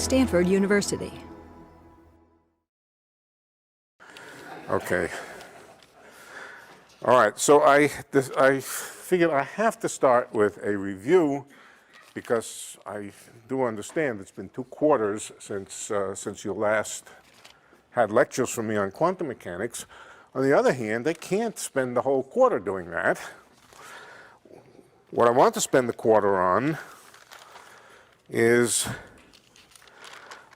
Stanford University. Okay. All right, so I figured I have to start with a review because I do understand it's been 2 quarters since you last had lectures from me on quantum mechanics. On the other hand, I can't spend the whole quarter doing that. What I want to spend the quarter on is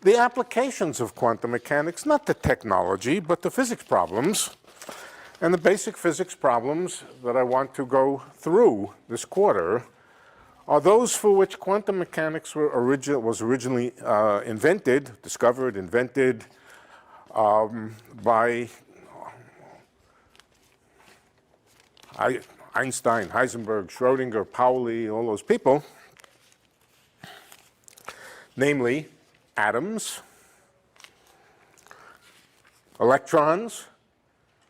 the applications of quantum mechanics, not the technology, but the physics problems. And the basic physics problems that I want to go through this quarter are those for which quantum mechanics was originally discovered, invented by Einstein, Heisenberg, Schrödinger, Pauli, all those people, namely atoms, electrons.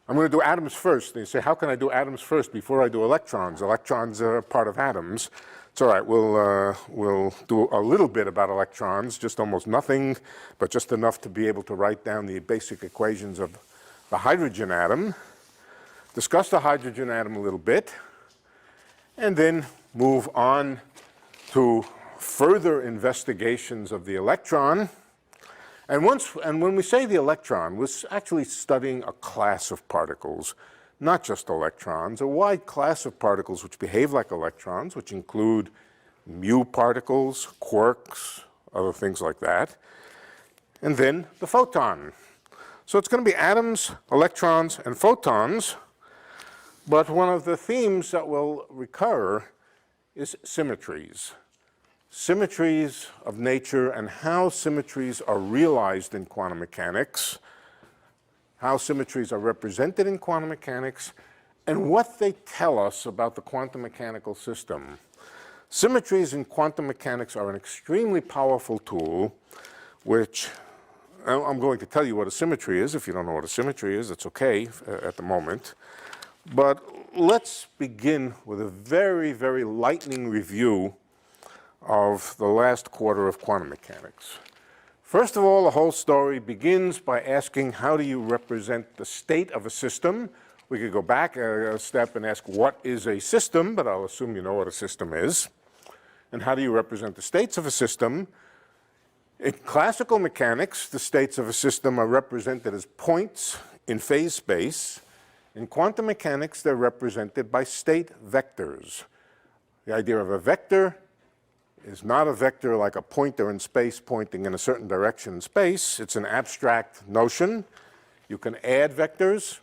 I'm going to do atoms first. They say, how can I do atoms first before I do electrons? Electrons are part of atoms. It's all right, we'll do a little bit about electrons, just almost nothing, but just enough to be able to write down the basic equations of the hydrogen atom, discuss the hydrogen atom a little bit, and then move on to further investigations of the electron. And when we say the electron, we're actually studying a class of particles, not just electrons, a wide class of particles which behave like electrons, which include mu particles, quarks, other things like that, and then the photon. So it's going to be atoms, electrons, and photons, but one of the themes that will recur is symmetries. Symmetries of nature and how symmetries are realized in quantum mechanics, how symmetries are represented in quantum mechanics, and what they tell us about the quantum mechanical system. Symmetries in quantum mechanics are an extremely powerful tool, which I'm going to tell you what a symmetry is. If you don't know what a symmetry is, it's okay at the moment. But let's begin with a very, very lightning review of the last quarter of quantum mechanics. First of all, the whole story begins by asking, how do you represent the state of a system? We could go back a step and ask, what is a system? But I'll assume you know what a system is. And how do you represent the states of a system? In classical mechanics, the states of a system are represented as points in phase space. In quantum mechanics, they're represented by state vectors. The idea of a vector is not a vector like a pointer in space pointing in a certain direction in space. It's an abstract notion. You can add vectors.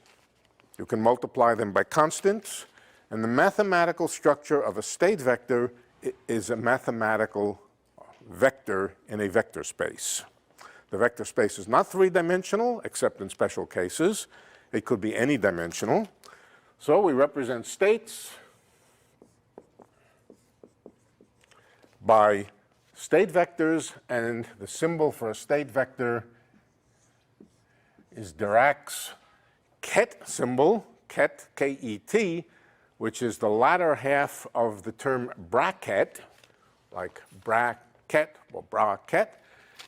You can multiply them by constants. And the mathematical structure of a state vector is a mathematical vector in a vector space. The vector space is not 3-dimensional, except in special cases. It could be any dimensional. So we represent states by state vectors, and the symbol for a state vector is Dirac's ket symbol, ket, K-E-T, which is the latter half of the term bracket, like bracket or bracket.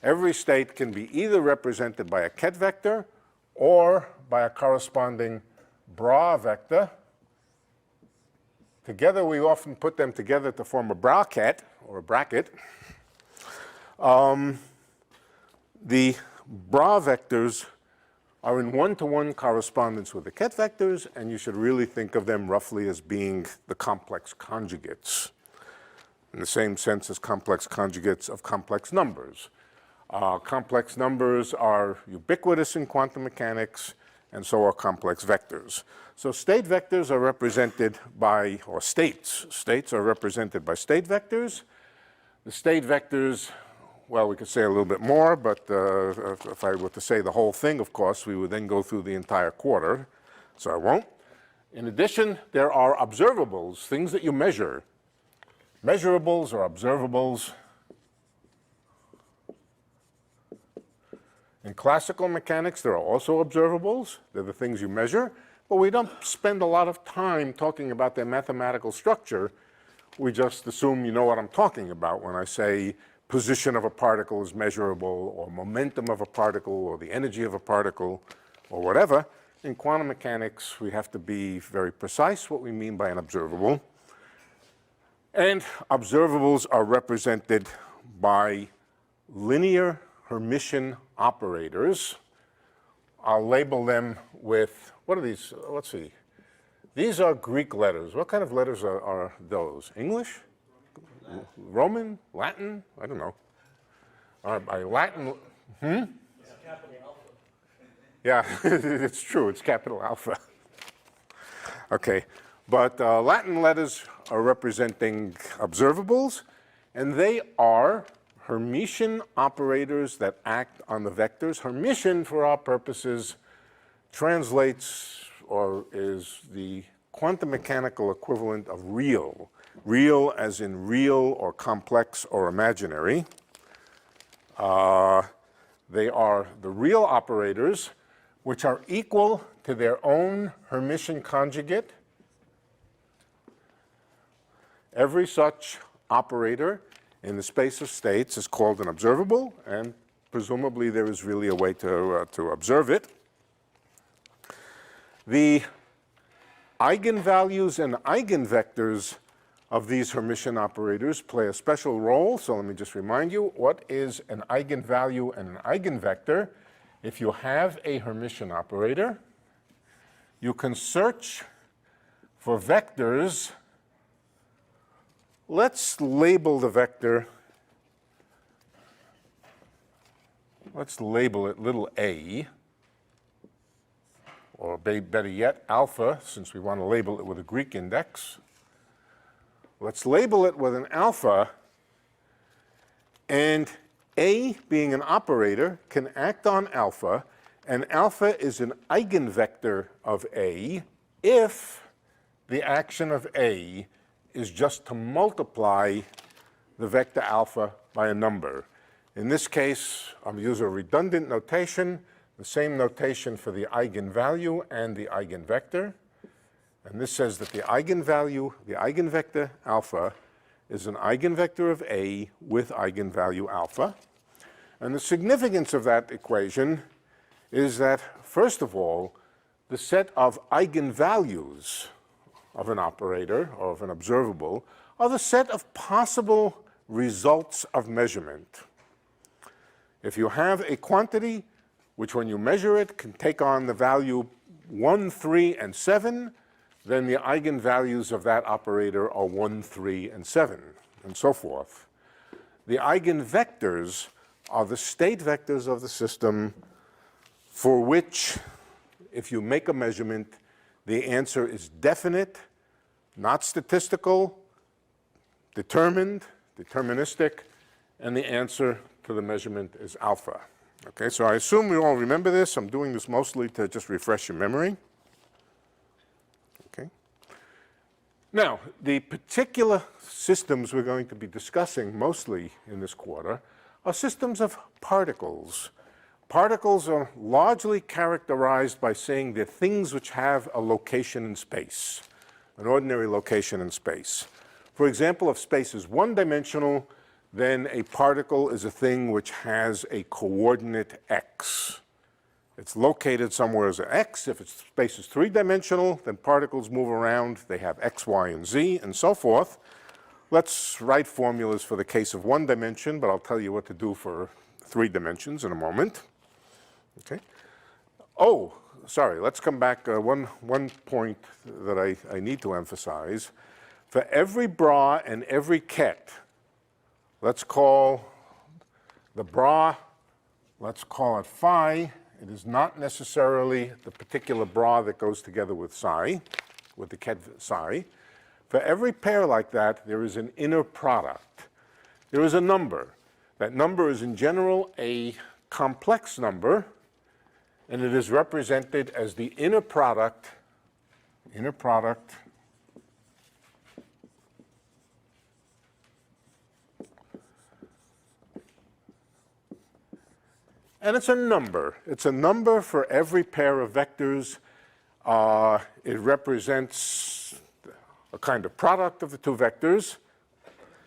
Every state can be either represented by a ket vector or by a corresponding bra vector. Together, we often put them together to form a bracket, or a bracket. The bra vectors are in one-to-one correspondence with the ket vectors, and you should really think of them roughly as being the complex conjugates, in the same sense as complex conjugates of complex numbers. Complex numbers are ubiquitous in quantum mechanics, and so are complex vectors. So state vectors are represented by, or states are represented by state vectors. The state vectors, well, we could say a little bit more, but if I were to say the whole thing, of course, we would then go through the entire quarter, so I won't. In addition, there are observables, things that you measure. Measurables or observables. In classical mechanics, there are also observables. They're the things you measure. But we don't spend a lot of time talking about their mathematical structure. We just assume you know what I'm talking about when I say position of a particle is measurable, or momentum of a particle, or the energy of a particle, or whatever. In quantum mechanics, we have to be very precise what we mean by an observable. And observables are represented by linear Hermitian operators. I'll label them with, what are these? Let's see. These are Greek letters. What kind of letters are those? English? Roman? Latin? I don't know. By Latin, It's capital alpha. Yeah, it's true. It's capital alpha. Okay, but Latin letters are representing observables, and they are Hermitian operators that act on the vectors. Hermitian, for our purposes, translates or is the quantum mechanical equivalent of real. Real as in real or complex or imaginary. They are the real operators, which are equal to their own Hermitian conjugate. Every such operator in the space of states is called an observable, and presumably there is really a way to observe it. The eigenvalues and eigenvectors of these Hermitian operators play a special role. So let me just remind you, what is an eigenvalue and an eigenvector? If you have a Hermitian operator, you can search for vectors. Let's label the vector. Let's label it little a, or better yet, alpha, since we want to label it with a Greek index. Let's label it with an alpha, and A, being an operator, can act on alpha, and alpha is an eigenvector of A if the action of A is just to multiply the vector alpha by a number. In this case, I'll use a redundant notation, the same notation for the eigenvalue and the eigenvector. And this says that the eigenvalue, the eigenvector alpha, is an eigenvector of A with eigenvalue alpha. And the significance of that equation is that, first of all, the set of eigenvalues of an operator or of an observable are the set of possible results of measurement. If you have a quantity which, when you measure it, can take on the value 1, 3, and 7, then the eigenvalues of that operator are 1, 3, and 7, and so forth. The eigenvectors are the state vectors of the system for which, if you make a measurement, the answer is definite, not statistical, determined, deterministic, and the answer to the measurement is alpha. Okay, so I assume you all remember this. I'm doing this mostly to just refresh your memory. Okay. Now, the particular systems we're going to be discussing mostly in this quarter are systems of particles. Particles are largely characterized by saying they're things which have a location in space, an ordinary location in space. For example, if space is one-dimensional, then a particle is a thing which has a coordinate x. It's located somewhere as an x. If space is three-dimensional, then particles move around. They have x, y, and z, and so forth. Let's write formulas for the case of one dimension, but I'll tell you what to do for 3 dimensions in a moment. Okay. Oh, sorry, let's come back. One point that I need to emphasize. For every bra and every ket, let's call the bra, let's call it phi. It is not necessarily the particular bra that goes together with psi, with the ket psi. For every pair like that, there is an inner product. There is a number. That number is in general a complex number, and it is represented as the inner product, and it's a number. It's a number for every pair of vectors. It represents a kind of product of the two vectors.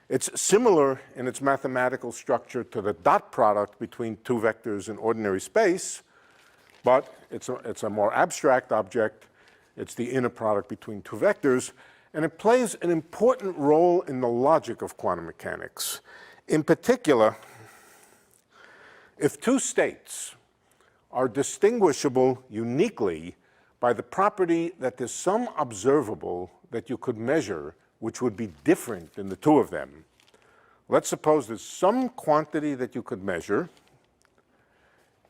It's similar in its mathematical structure to the dot product between two vectors in ordinary space, but it's a more abstract object. It's the inner product between two vectors, and it plays an important role in the logic of quantum mechanics. In particular, if two states are distinguishable uniquely by the property that there's some observable that you could measure which would be different in the two of them. Let's suppose there's some quantity that you could measure,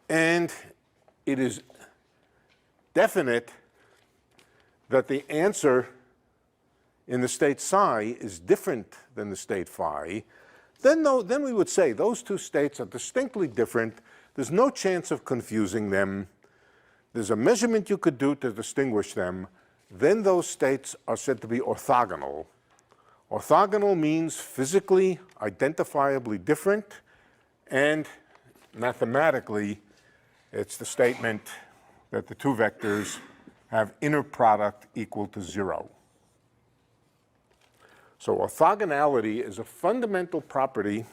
and it is definite that the answer in the state psi is different than the state phi, then we would say those two states are distinctly different. There's no chance of confusing them. There's a measurement you could do to distinguish them. Then those states are said to be orthogonal. Orthogonal means physically identifiably different, and mathematically, it's the statement that the two vectors have inner product equal to 0. So orthogonality is a fundamental property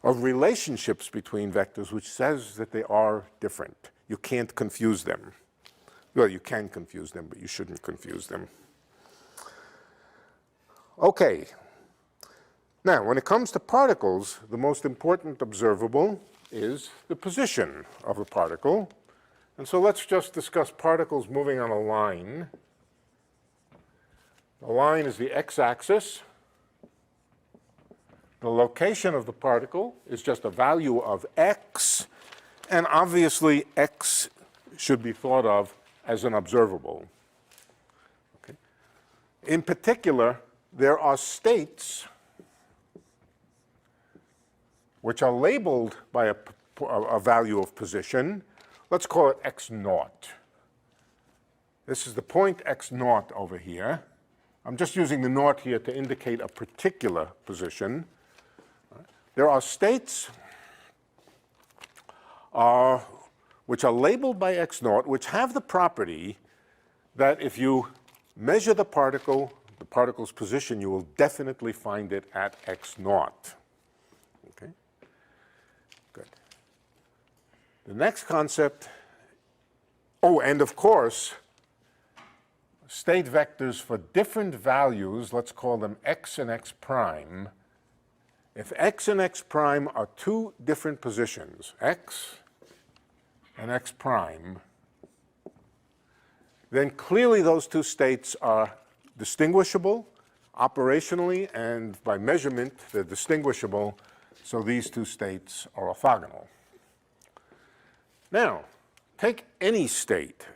of relationships between vectors which says that they are different. You can't confuse them. Well, you can confuse them, but you shouldn't confuse them. Okay. Now, when it comes to particles, the most important observable is the position of a particle. And so let's just discuss particles moving on a line. The line is the x-axis. The location of the particle is just a value of x, and obviously x should be thought of as an observable. Okay. In particular, there are states which are labeled by a value of position. Let's call it x naught. This is the point x naught over here. I'm just using the naught here to indicate a particular position. There are states which are labeled by x naught, which have the property that if you measure the particle's position, you will definitely find it at x naught. Okay? Good. The next concept, and of course, state vectors for different values, let's call them x and x prime. If x and x prime are two different positions, x and x prime, then clearly those two states are distinguishable operationally, and by measurement they're distinguishable, so these two states are orthogonal. Now, take any state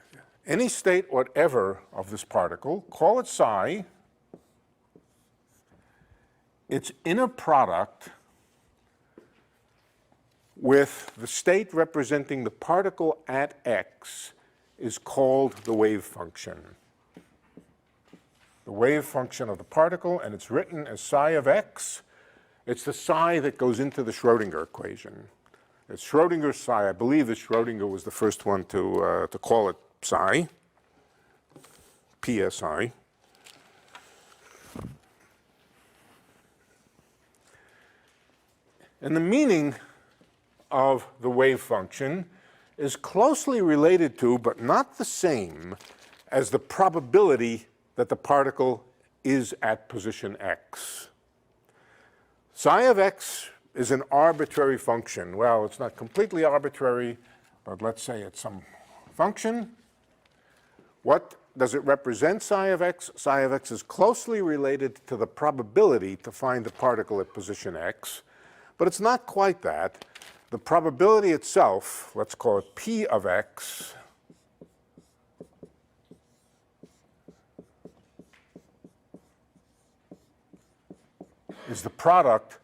whatever of this particle, call it psi. Its inner product with the state representing the particle at x is called the wave function. The wave function of the particle, and it's written as psi of x. It's the psi that goes into the Schrodinger equation. It's Schrodinger's psi. I believe that Schrodinger was the first one to call it psi, PSI. And the meaning of the wave function is closely related to, but not the same, as the probability that the particle is at position x. Psi of x is an arbitrary function. Well, it's not completely arbitrary, but let's say it's some function. What does it represent, psi of x? Psi of x is closely related to the probability to find the particle at position x, but it's not quite that. The probability itself, let's call it p of x, is the product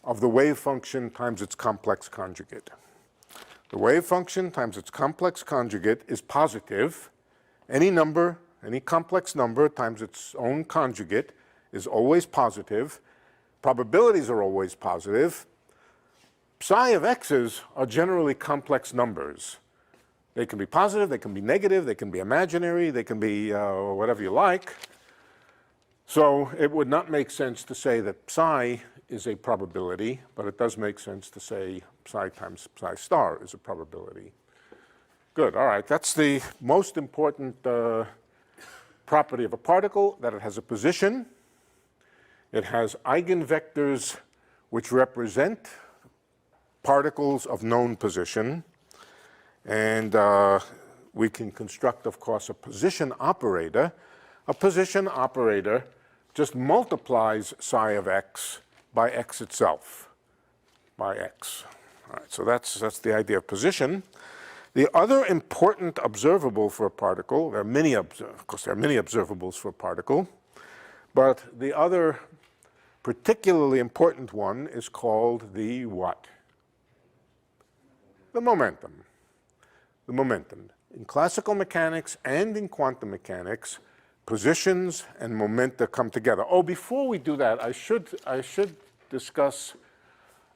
of the wave function times its complex conjugate. The wave function times its complex conjugate is positive. Any number, any complex number times its own conjugate is always positive. Probabilities are always positive. Psi of x's are generally complex numbers. They can be positive, they can be negative, they can be imaginary, they can be whatever you like. So it would not make sense to say that psi is a probability, but it does make sense to say psi times psi star is a probability. Good, all right, that's the most important property of a particle, that it has a position. It has eigenvectors which represent particles of known position. And we can construct, of course, a position operator. A position operator just multiplies psi of x by x itself, by x. All right, so that's the idea of position. The other important observable for a particle, there are many, of course, there are many observables for a particle, but the other particularly important one is called the what? The momentum. The momentum. In classical mechanics and in quantum mechanics, positions and momenta come together. Oh, before we do that, I should discuss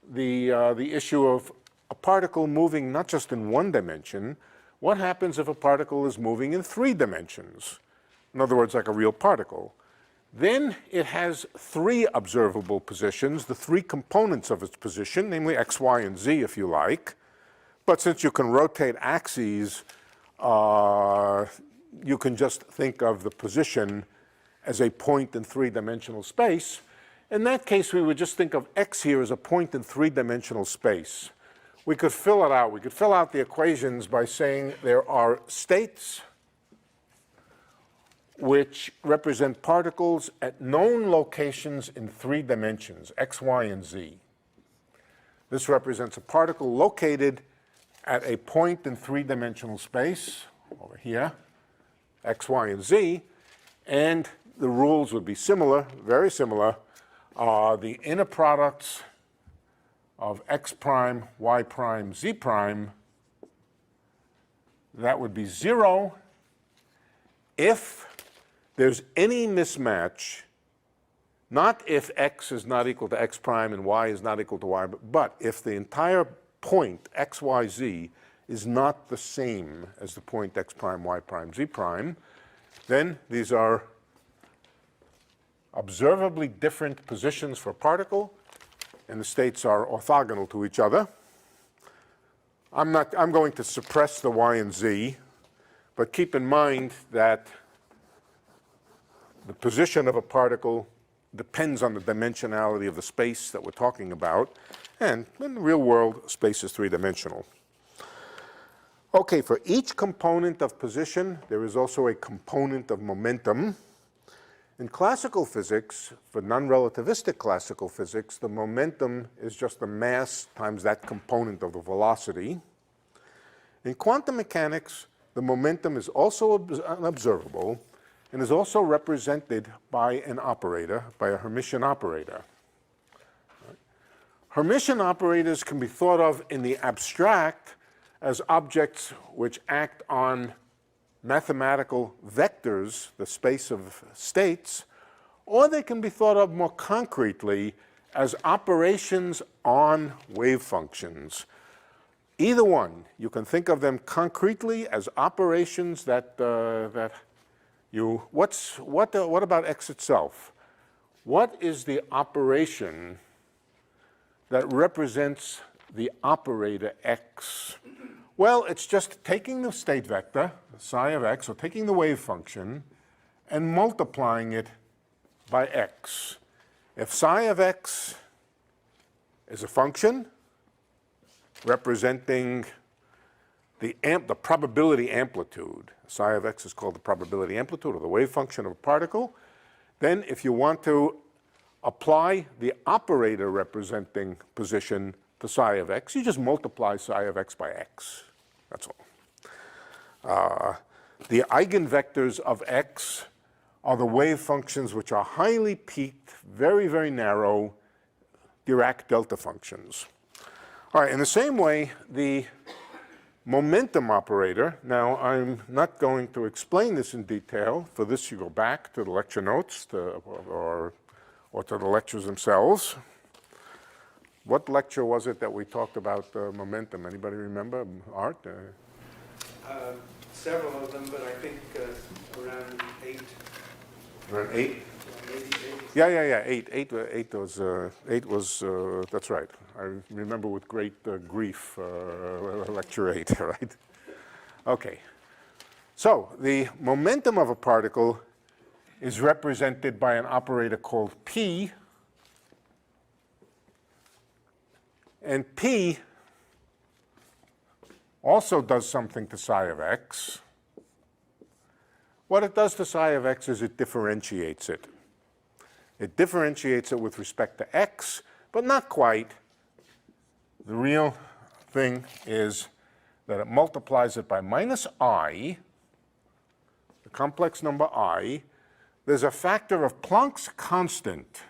the issue of a particle moving not just in one dimension. What happens if a particle is moving in 3 dimensions? In other words, like a real particle. Then it has 3 observable positions, the 3 components of its position, namely x, y, and z, if you like. But since you can rotate axes, you can just think of the position as a point in 3-dimensional space. In that case, we would just think of x here as a point in 3-dimensional space. We could fill it out. We could fill out the equations by saying there are states which represent particles at known locations in 3 dimensions, x, y, and z. This represents a particle located at a point in 3-dimensional space, over here, x, y, and z, and the rules would be similar, very similar. The inner products of x prime, y prime, z prime, that would be 0 if there's any mismatch, not if x is not equal to x prime and y is not equal to y, but if the entire point x, y, z is not the same as the point x prime, y prime, z prime, then these are observably different positions for a particle, and the states are orthogonal to each other. I'm going to suppress the y and z, but keep in mind that the position of a particle depends on the dimensionality of the space that we're talking about, and in the real world, space is 3-dimensional. Okay, for each component of position, there is also a component of momentum. In classical physics, for non-relativistic classical physics, the momentum is just the mass times that component of the velocity. In quantum mechanics, the momentum is also observable and is also represented by an operator, by a Hermitian operator. Hermitian operators can be thought of in the abstract as objects which act on mathematical vectors, the space of states, or they can be thought of more concretely as operations on wave functions. Either one, you can think of them concretely as operations that what about x itself? What is the operation that represents the operator x? Well, it's just taking the state vector, psi of x, or taking the wave function, and multiplying it by x. If psi of x is a function representing the probability amplitude, psi of x is called the probability amplitude, or the wave function of a particle, then if you want to apply the operator representing position to psi of x, you just multiply psi of x by x. That's all. The eigenvectors of x are the wave functions which are highly peaked, very, very narrow Dirac delta functions. All right, in the same way, the momentum operator, now I'm not going to explain this in detail. For this, you go back to the lecture notes or to the lectures themselves. What lecture was it that we talked about momentum? Anybody remember? Art? Several of them, but I think around 8. Around 8? Yeah, 8 was, that's right. I remember with great grief, lecture 8, right? Okay. So the momentum of a particle is represented by an operator called P. And P also does something to psi of x. What it does to psi of x is it differentiates it. It differentiates it with respect to x, but not quite. The real thing is that it multiplies it by minus I, the complex number I. There's a factor of Planck's constant,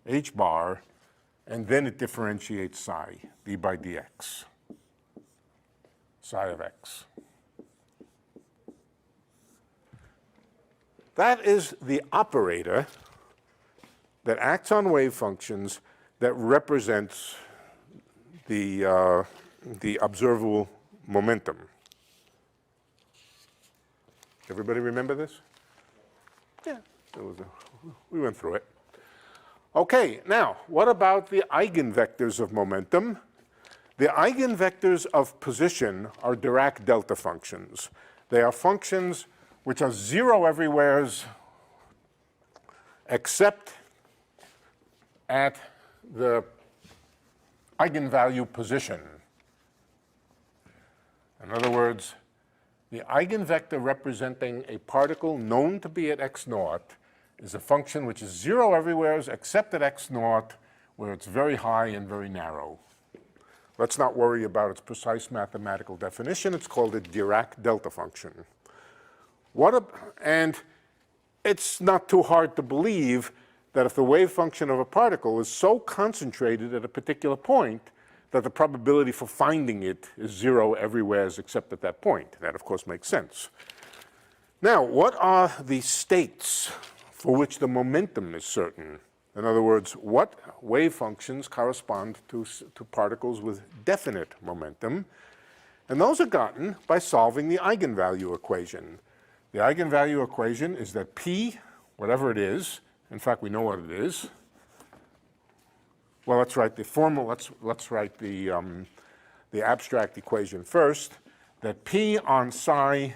h bar, and then it differentiates psi, d by dx, psi of x. That is the operator that acts on wave functions that represents the observable momentum. Everybody remember this? Yeah, we went through it. Okay, now, what about the eigenvectors of momentum? The eigenvectors of position are Dirac delta functions. They are functions which are zero everywheres except at the eigenvalue position. In other words, the eigenvector representing a particle known to be at x naught is a function which is zero everywhere except at x naught, where it's very high and very narrow. Let's not worry about its precise mathematical definition. It's called a Dirac delta function. And it's not too hard to believe that if the wave function of a particle is so concentrated at a particular point that the probability for finding it is zero everywhere except at that point. That, of course, makes sense. Now, what are the states for which the momentum is certain? In other words, what wave functions correspond to particles with definite momentum? And those are gotten by solving the eigenvalue equation. The eigenvalue equation is that P, whatever it is, in fact, we know what it is. Well, let's write the formal, let's write the abstract equation first, that P on psi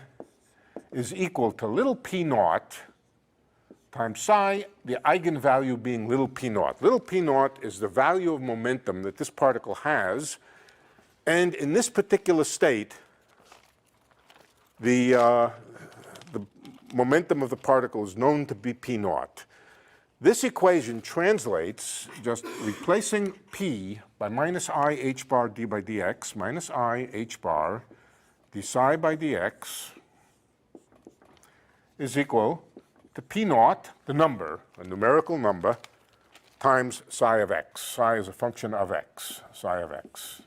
is equal to little p naught times psi, the eigenvalue being little p naught. Little p naught is the value of momentum that this particle has, and in this particular state, the momentum of the particle is known to be p naught. This equation translates, just replacing p by minus I h bar d by dx, minus I h bar d psi by dx is equal to p naught, the number, a numerical number, times psi of x. Psi is a function of x, psi of x.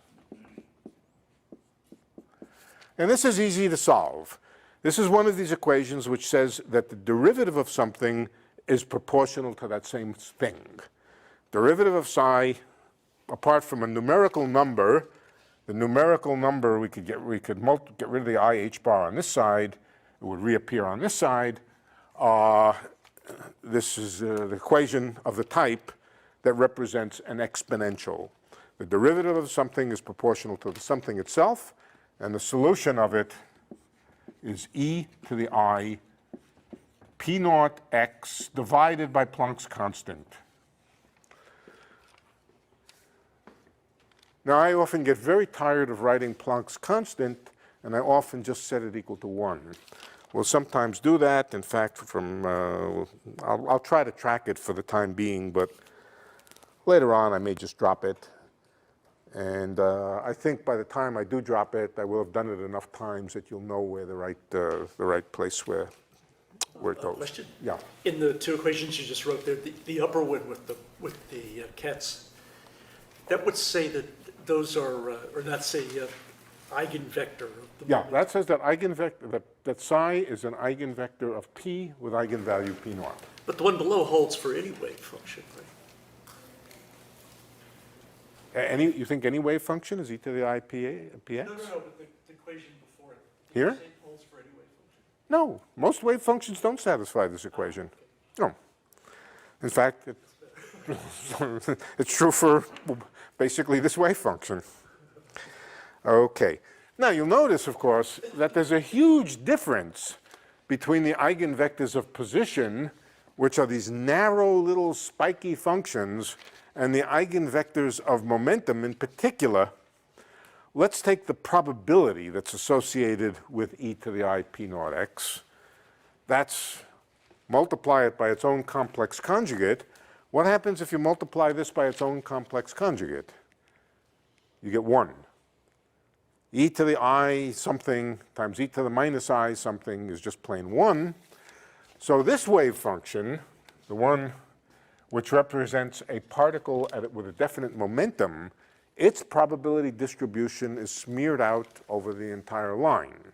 And this is easy to solve. This is one of these equations which says that the derivative of something is proportional to that same thing. Derivative of psi, apart from a numerical number, the numerical number we could get rid of the I h bar on this side, it would reappear on this side. This is the equation of the type that represents an exponential. The derivative of something is proportional to the something itself, and the solution of it is e to the I p naught x divided by Planck's constant. Now, I often get very tired of writing Planck's constant, and I often just set it equal to 1. We'll sometimes do that. In fact, I'll try to track it for the time being, but later on I may just drop it. And I think by the time I do drop it, I will have done it enough times that you'll know where the right place where it goes. Question? Yeah. In the two equations you just wrote there, the upper one with the Ketz, that would say that those are, or not say, eigenvector of the Yeah, moment. that says that eigenvector, that psi is an eigenvector of p with eigenvalue p naught. But the one below holds for any wave function, right? You think any wave function is e to the I px? No, but the equation before it. Here? The same holds for any wave function. No, most wave functions don't satisfy this equation. No. In fact, it's true for basically this wave function. Okay. Now, you'll notice, of course, that there's a huge difference between the eigenvectors of position, which are these narrow little spiky functions, and the eigenvectors of momentum. In particular, let's take the probability that's associated with e to the I p naught x. That's multiply it by its own complex conjugate. What happens if you multiply this by its own complex conjugate? You get 1. E to the I something times e to the minus I something is just plain 1. So this wave function, the one which represents a particle with a definite momentum, its probability distribution is smeared out over the entire line.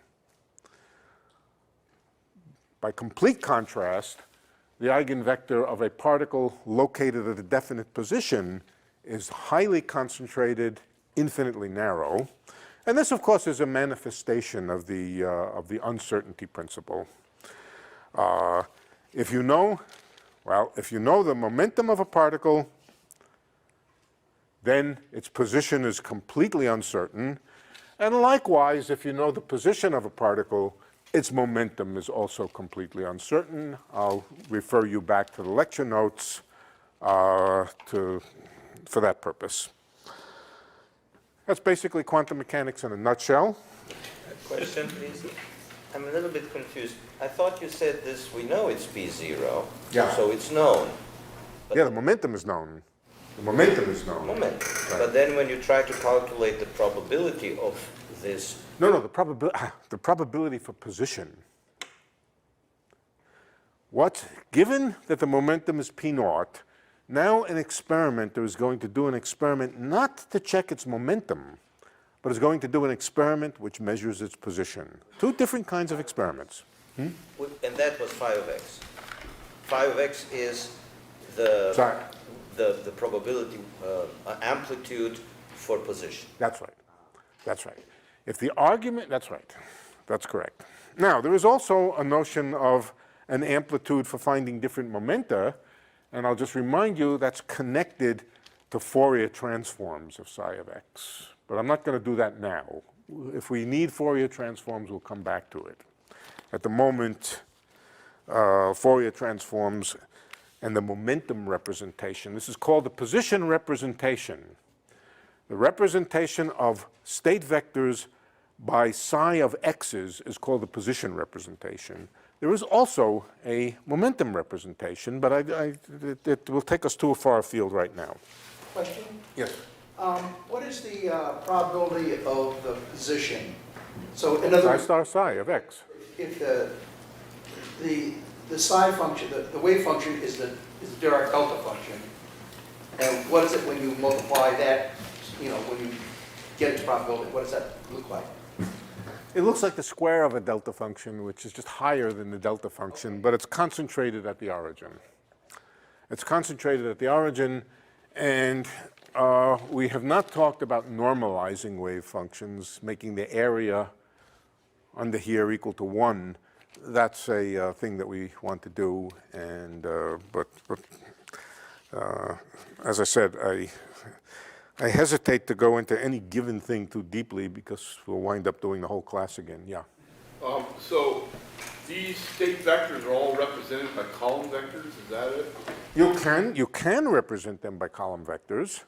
By complete contrast, the eigenvector of a particle located at a definite position is highly concentrated, infinitely narrow. And this, of course, is a manifestation of the uncertainty principle. If you know the momentum of a particle, then its position is completely uncertain. And likewise, if you know the position of a particle, its momentum is also completely uncertain. I'll refer you back to the lecture notes for that purpose. That's basically quantum mechanics in a nutshell. Question, please. I'm a little bit confused. I thought you said this, we know it's P0, Yeah. so it's known. Yeah, the momentum is known. The momentum is known. Moment. Right. But then when you try to calculate the probability of this, No, the probability for position. Given that the momentum is p naught, now an experimenter is going to do an experiment not to check its momentum, but is going to do an experiment which measures its position. Two different kinds of experiments. and that was phi of x. Phi of x is the Sorry. the probability amplitude for position. That's right. That's right. If the argument, that's right. That's correct. Now, there is also a notion of an amplitude for finding different momenta, and I'll just remind you that's connected to Fourier transforms of psi of x. But I'm not going to do that now. If we need Fourier transforms, we'll come back to it. At the moment, Fourier transforms and the momentum representation, this is called the position representation. The representation of state vectors by psi of x's is called the position representation. There is also a momentum representation, but it will take us too far afield right now. Question? Yes. What is the probability of the position? So in other Psi words, star psi of x. if the psi function, the wave function is the Dirac delta function, and what is it when you multiply that, when you get its probability, what does that look like? It looks like the square of a delta function, which is just higher than the delta function, but it's concentrated at the origin. It's concentrated at the origin, and we have not talked about normalizing wave functions, making the area under here equal to 1. That's a thing that we want to do, and but as I said, I hesitate to go into any given thing too deeply because we'll wind up doing the whole class again. Yeah. So these state vectors are all represented by column vectors, is that it? You can represent them by column vectors,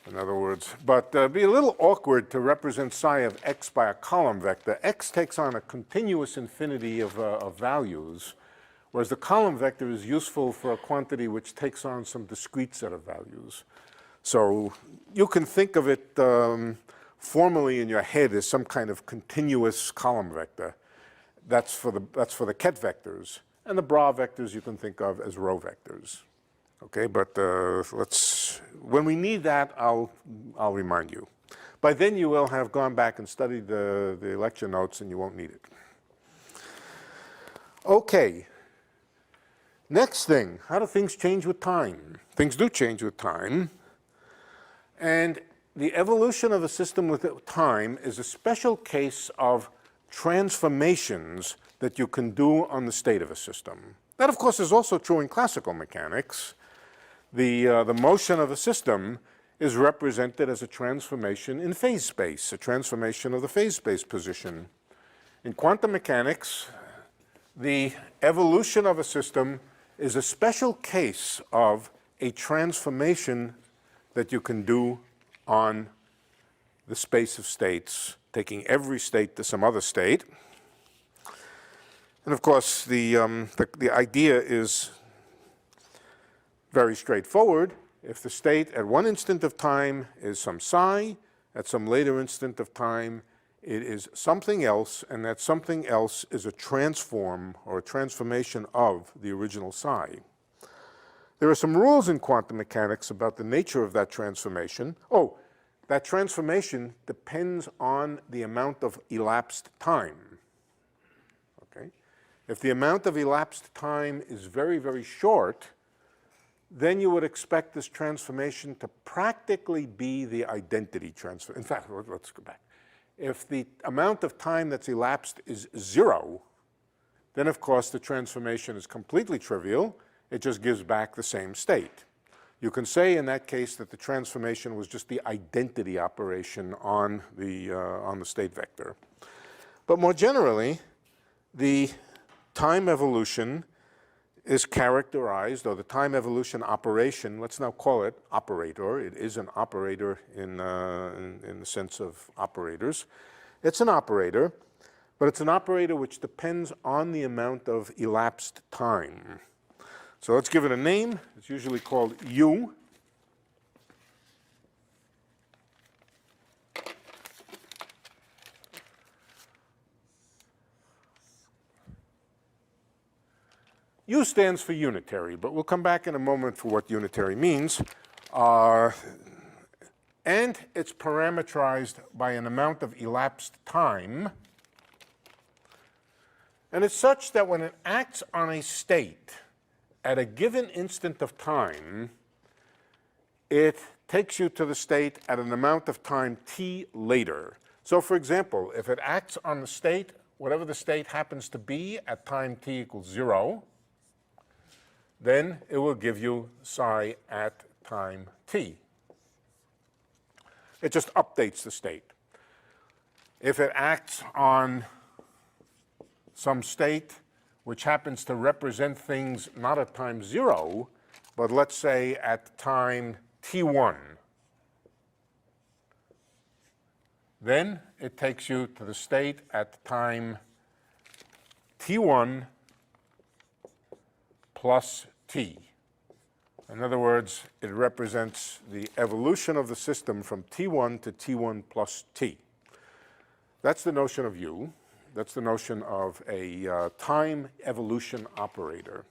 in other words, but it'd be a little awkward to represent psi of x by a column vector. X takes on a continuous infinity of values, whereas the column vector is useful for a quantity which takes on some discrete set of values. So you can think of it formally in your head as some kind of continuous column vector. That's for the ket vectors, and the bra vectors you can think of as row vectors. Okay, but when we need that, I'll remind you. By then you will have gone back and studied the lecture notes, and you won't need it. Okay. Next thing, how do things change with time? Things do change with time. And the evolution of a system with time is a special case of transformations that you can do on the state of a system. That, of course, is also true in classical mechanics. the motion of a system is represented as a transformation in phase space, a transformation of the phase space position. In quantum mechanics, the evolution of a system is a special case of a transformation that you can do on the space of states, taking every state to some other state. And of course, the idea is very straightforward. If the state at one instant of time is some psi, at some later instant of time, it is something else, and that something else is a transform or a transformation of the original psi. There are some rules in quantum mechanics about the nature of that transformation. Oh, that transformation depends on the amount of elapsed time. Okay? If the amount of elapsed time is very, very short, then you would expect this transformation to practically be the identity transfer. In fact, let's go back. If the amount of time that's elapsed is 0, then of course the transformation is completely trivial. It just gives back the same state. You can say in that case that the transformation was just the identity operation on the state vector. But more generally, the time evolution is characterized, or the time evolution operation, let's now call it operator. It is an operator in the sense of operators. It's an operator, but it's an operator which depends on the amount of elapsed time. So let's give it a name. It's usually called U. U stands for unitary, but we'll come back in a moment for what unitary means. And it's parameterized by an amount of elapsed time. And it's such that when it acts on a state at a given instant of time, it takes you to the state at an amount of time t later. So for example, if it acts on the state, whatever the state happens to be at time t equals 0, then it will give you psi at time t. It just updates the state. If it acts on some state which happens to represent things not at time 0, but let's say at time t1, then it takes you to the state at time t1 plus t. In other words, it represents the evolution of the system from t1 to t1 plus t. That's the notion of U. That's the notion of a time evolution operator.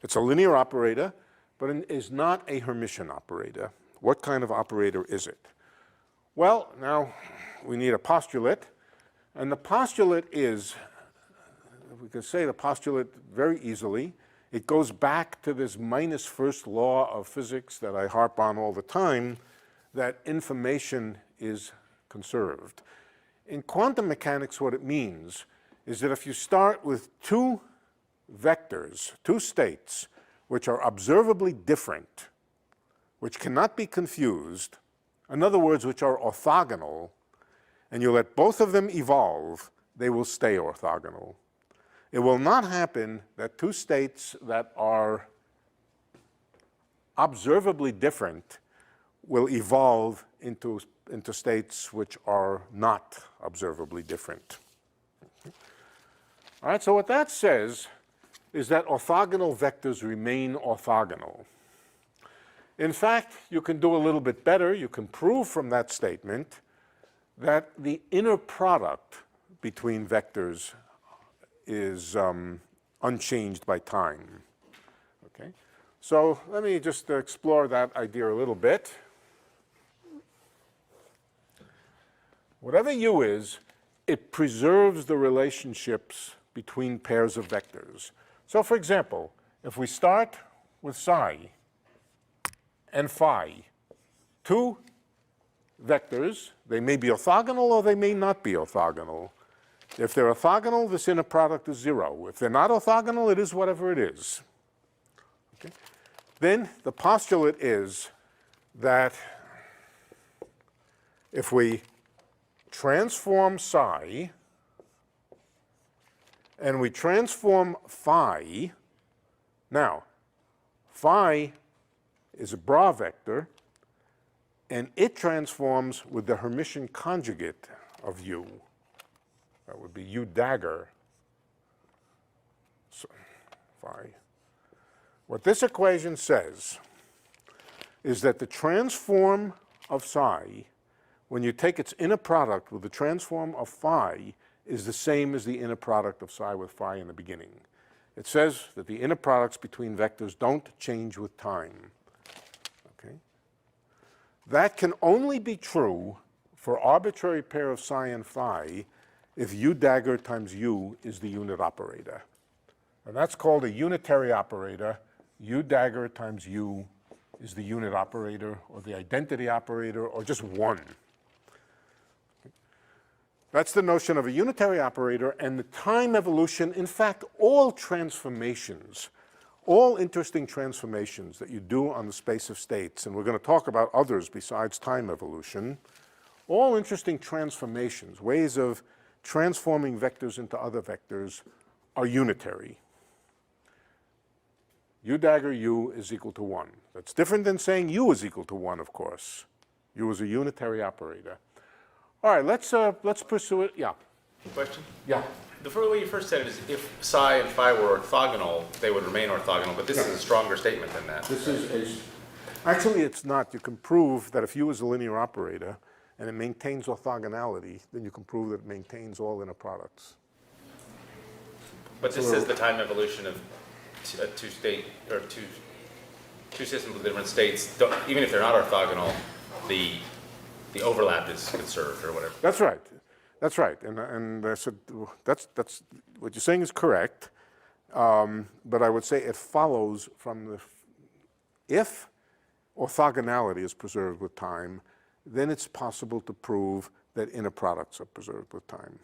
It's a linear operator, but it is not a Hermitian operator. What kind of operator is it? Well, now we need a postulate, and the postulate is, we can say the postulate very easily. It goes back to this minus first law of physics that I harp on all the time, that information is conserved. In quantum mechanics, what it means is that if you start with two vectors, two states, which are observably different, which cannot be confused, in other words, which are orthogonal, and you let both of them evolve, they will stay orthogonal. It will not happen that two states that are observably different will evolve into states which are not observably different. All right, so what that says is that orthogonal vectors remain orthogonal. In fact, you can do a little bit better. You can prove from that statement that the inner product between vectors is unchanged by time. Okay, so let me just explore that idea a little bit. Whatever U is, it preserves the relationships between pairs of vectors. So for example, if we start with psi and phi, two vectors, they may be orthogonal or they may not be orthogonal. If they're orthogonal, this inner product is 0. If they're not orthogonal, it is whatever it is. Okay? Then the postulate is that if we transform psi and we transform phi, now phi is a bra vector and it transforms with the Hermitian conjugate of u. That would be u dagger phi. What this equation says is that the transform of psi, when you take its inner product with the transform of phi, is the same as the inner product of psi with phi in the beginning. It says that the inner products between vectors don't change with time. Okay? That can only be true for arbitrary pair of psi and phi if u dagger times u is the unit operator. And that's called a unitary operator. U dagger times u is the unit operator or the identity operator or just one. That's the notion of a unitary operator, and the time evolution, in fact, all transformations, all interesting transformations that you do on the space of states, and we're going to talk about others besides time evolution, all interesting transformations, ways of transforming vectors into other vectors, are unitary. U dagger u is equal to 1. That's different than saying u is equal to 1, of course. U is a unitary operator. All right, let's pursue it. Yeah. Question? Yeah. The way you first said it is if psi and phi were orthogonal, they would remain orthogonal, but this is a stronger statement than that. This is actually, it's not. You can prove that if u is a linear operator and it maintains orthogonality, then you can prove that it maintains all inner products. But this is the time evolution of two systems with different states. Even if they're not orthogonal, the overlap is conserved or whatever. That's right. That's right. And I said that's what you're saying is correct. But I would say it follows from the if orthogonality is preserved with time, then it's possible to prove that inner products are preserved with time.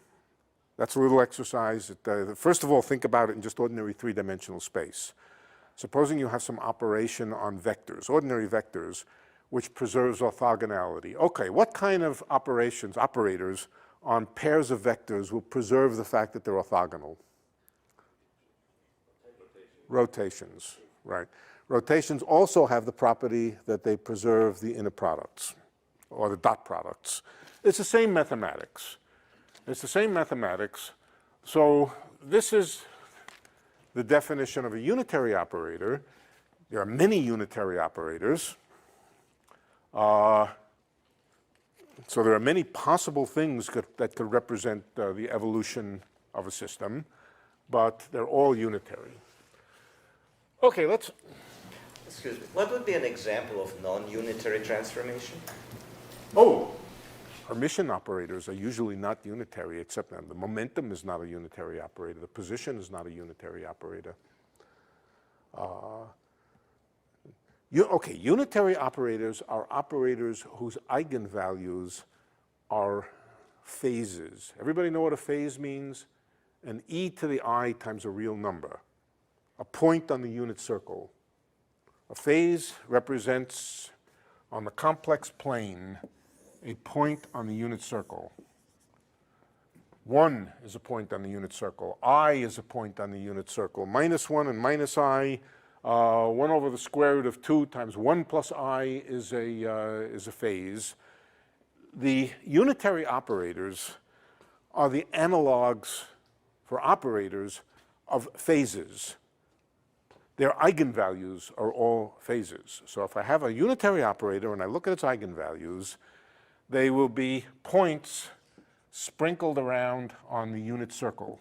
That's a little exercise. First of all, think about it in just ordinary three-dimensional space. Supposing you have some operation on vectors, ordinary vectors, which preserves orthogonality. Okay, what kind of operators on pairs of vectors will preserve the fact that they're orthogonal? Rotations, right. Rotations also have the property that they preserve the inner products, or the dot products. It's the same mathematics. It's the same mathematics. So this is the definition of a unitary operator. There are many unitary operators. So there are many possible things that could represent the evolution of a system, but they're all unitary. Okay, let's... Excuse me, what would be an example of non-unitary transformation? Oh, Hermitian operators are usually not unitary, except that the momentum is not a unitary operator. The position is not a unitary operator. Okay, unitary operators are operators whose eigenvalues are phases. Everybody know what a phase means? An e to the I times a real number, a point on the unit circle. A phase represents, on the complex plane, a point on the unit circle. 1 is a point on the unit circle. I is a point on the unit circle. -1 and -I, 1 over the square root of 2 times 1 plus I is a phase. The unitary operators are the analogs for operators of phases. Their eigenvalues are all phases. So if I have a unitary operator and I look at its eigenvalues, they will be points sprinkled around on the unit circle.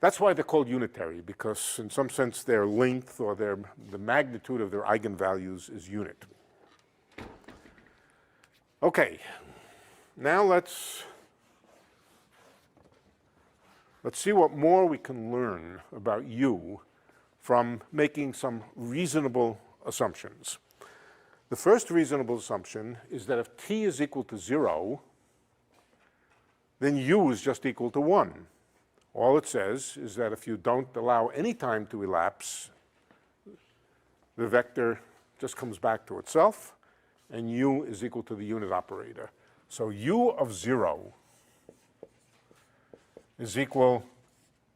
That's why they're called unitary, because in some sense their length or the magnitude of their eigenvalues is unit. Okay, now let's see what more we can learn about U from making some reasonable assumptions. The first reasonable assumption is that if t is equal to 0, then U is just equal to 1. All it says is that if you don't allow any time to elapse the vector just comes back to itself, and u is equal to the unit operator. So u of 0 is equal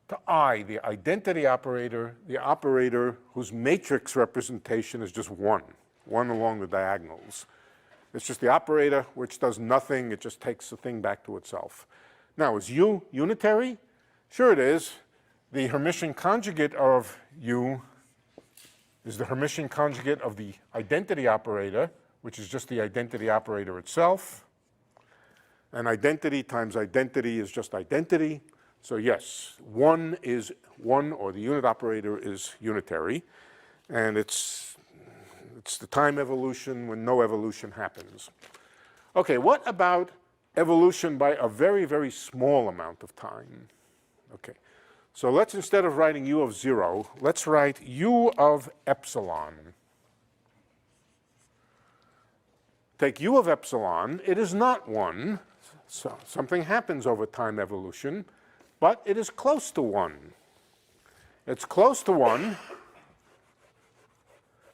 to I, the identity operator, the operator whose matrix representation is just 1 along the diagonals. It's just the operator which does nothing, it just takes the thing back to itself. Now, is u unitary? Sure it is. The Hermitian conjugate of u is the Hermitian conjugate of the identity operator, which is just the identity operator itself. And identity times identity is just identity. So yes, 1 is 1, or the unit operator is unitary. And it's the time evolution when no evolution happens. Okay, what about evolution by a very, very small amount of time? Okay, so let's, instead of writing u of 0, let's write u of epsilon. Take u of epsilon. It is not 1. So something happens over time evolution, but it is close to 1. It's close to 1.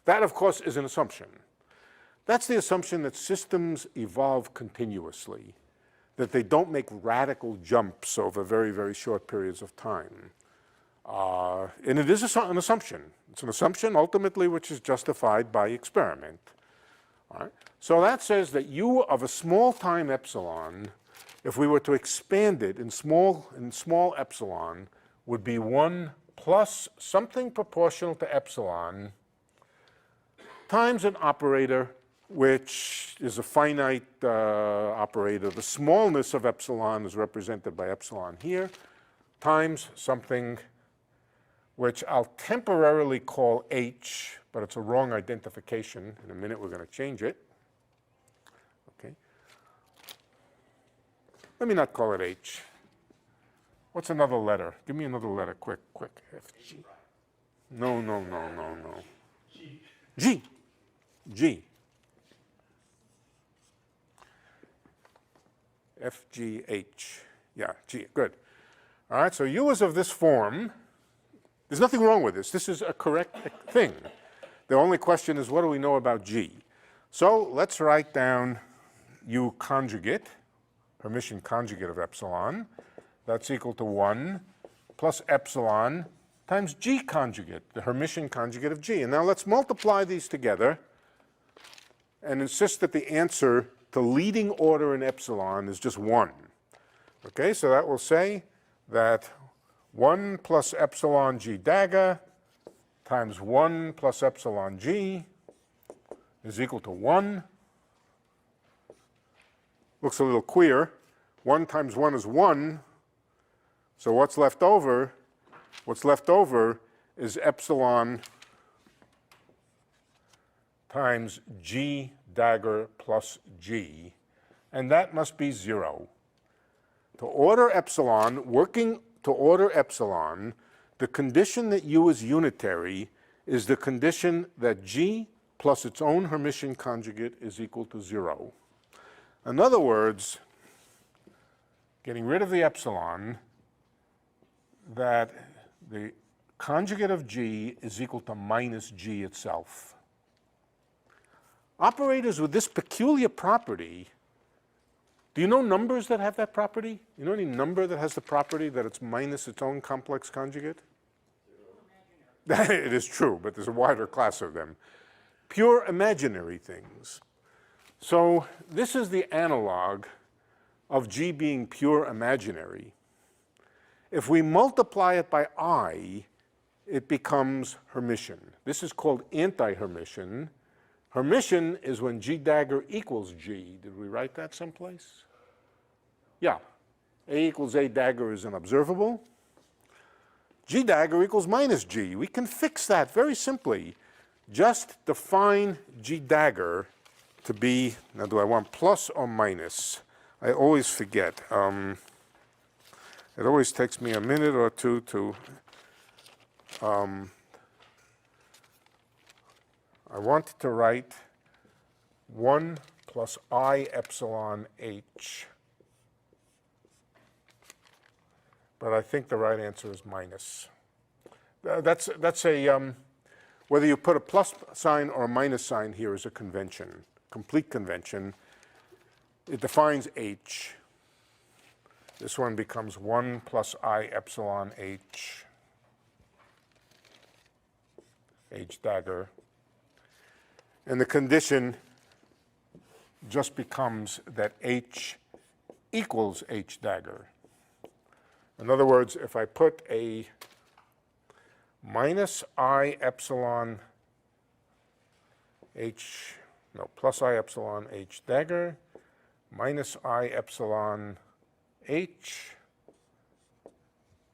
That, of course, is an assumption. That's the assumption that systems evolve continuously, that they don't make radical jumps over very, very short periods of time. And it is an assumption. It's an assumption, ultimately, which is justified by experiment. All right? So that says that u of a small time epsilon, if we were to expand it in small epsilon, would be 1 plus something proportional to epsilon times an operator which is a finite operator. The smallness of epsilon is represented by epsilon here, times something which I'll temporarily call h, but it's a wrong identification. In a minute, we're going to change it. Okay. Let me not call it h. What's another letter? Give me another letter, quick, quick. F, G. No. G. G. F, G, H. Yeah, G, good. All right, so u is of this form. There's nothing wrong with this. This is a correct thing. The only question is, what do we know about G? So let's write down u conjugate, Hermitian conjugate of epsilon. That's equal to 1 plus epsilon times G conjugate, the Hermitian conjugate of G. And now let's multiply these together and insist that the answer to leading order in epsilon is just 1. Okay, so that will say that 1 plus epsilon G dagger times 1 plus epsilon G is equal to 1. Looks a little queer. 1 times 1 is 1. So what's left over? What's left over is epsilon times G dagger plus G, and that must be 0. To order epsilon, working to order epsilon, the condition that u is unitary is the condition that G plus its own Hermitian conjugate is equal to 0. In other words, getting rid of the epsilon, that the conjugate of G is equal to minus G itself. Operators with this peculiar property, do you know numbers that have that property? You know any number that has the property that it's minus its own complex conjugate? It is true, but there's a wider class of them. Pure imaginary things. So this is the analog of G being pure imaginary. If we multiply it by I, it becomes Hermitian. This is called anti-Hermitian. Hermitian is when G dagger equals G. Did we write that someplace? Yeah. A equals A dagger is unobservable. G dagger equals minus G. We can fix that very simply. Just define G dagger to be, now do I want plus or minus? I always forget. It always takes me a minute or two to, I want to write 1 plus I epsilon h. But I think the right answer is minus. That's a, Whether you put a plus sign or a minus sign here is a convention, complete convention. It defines H. This one becomes 1 plus I epsilon H, H dagger. And the condition just becomes that H equals H dagger. In other words, if I put a minus I epsilon H, no, plus I epsilon H dagger, minus I epsilon H,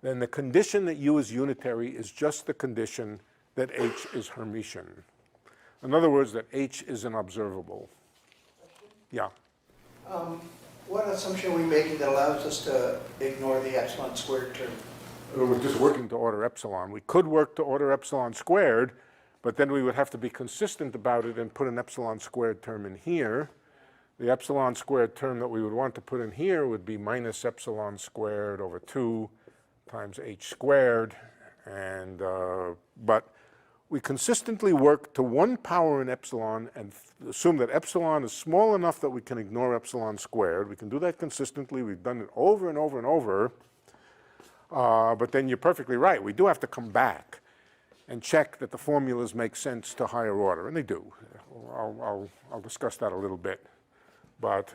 then the condition that U is unitary is just the condition that H is Hermitian. In other words, that H is an observable. Yeah. What assumption are we making that allows us to ignore the epsilon squared term? We're just working to order epsilon. We could work to order epsilon squared, but then we would have to be consistent about it and put an epsilon squared term in here. The epsilon squared term that we would want to put in here would be minus epsilon squared over 2 times h squared. And, but we consistently work to 1 power in epsilon and assume that epsilon is small enough that we can ignore epsilon squared. We can do that consistently. We've done it over and over and over. But then you're perfectly right. We do have to come back and check that the formulas make sense to higher order, and they do. I'll discuss that a little bit. But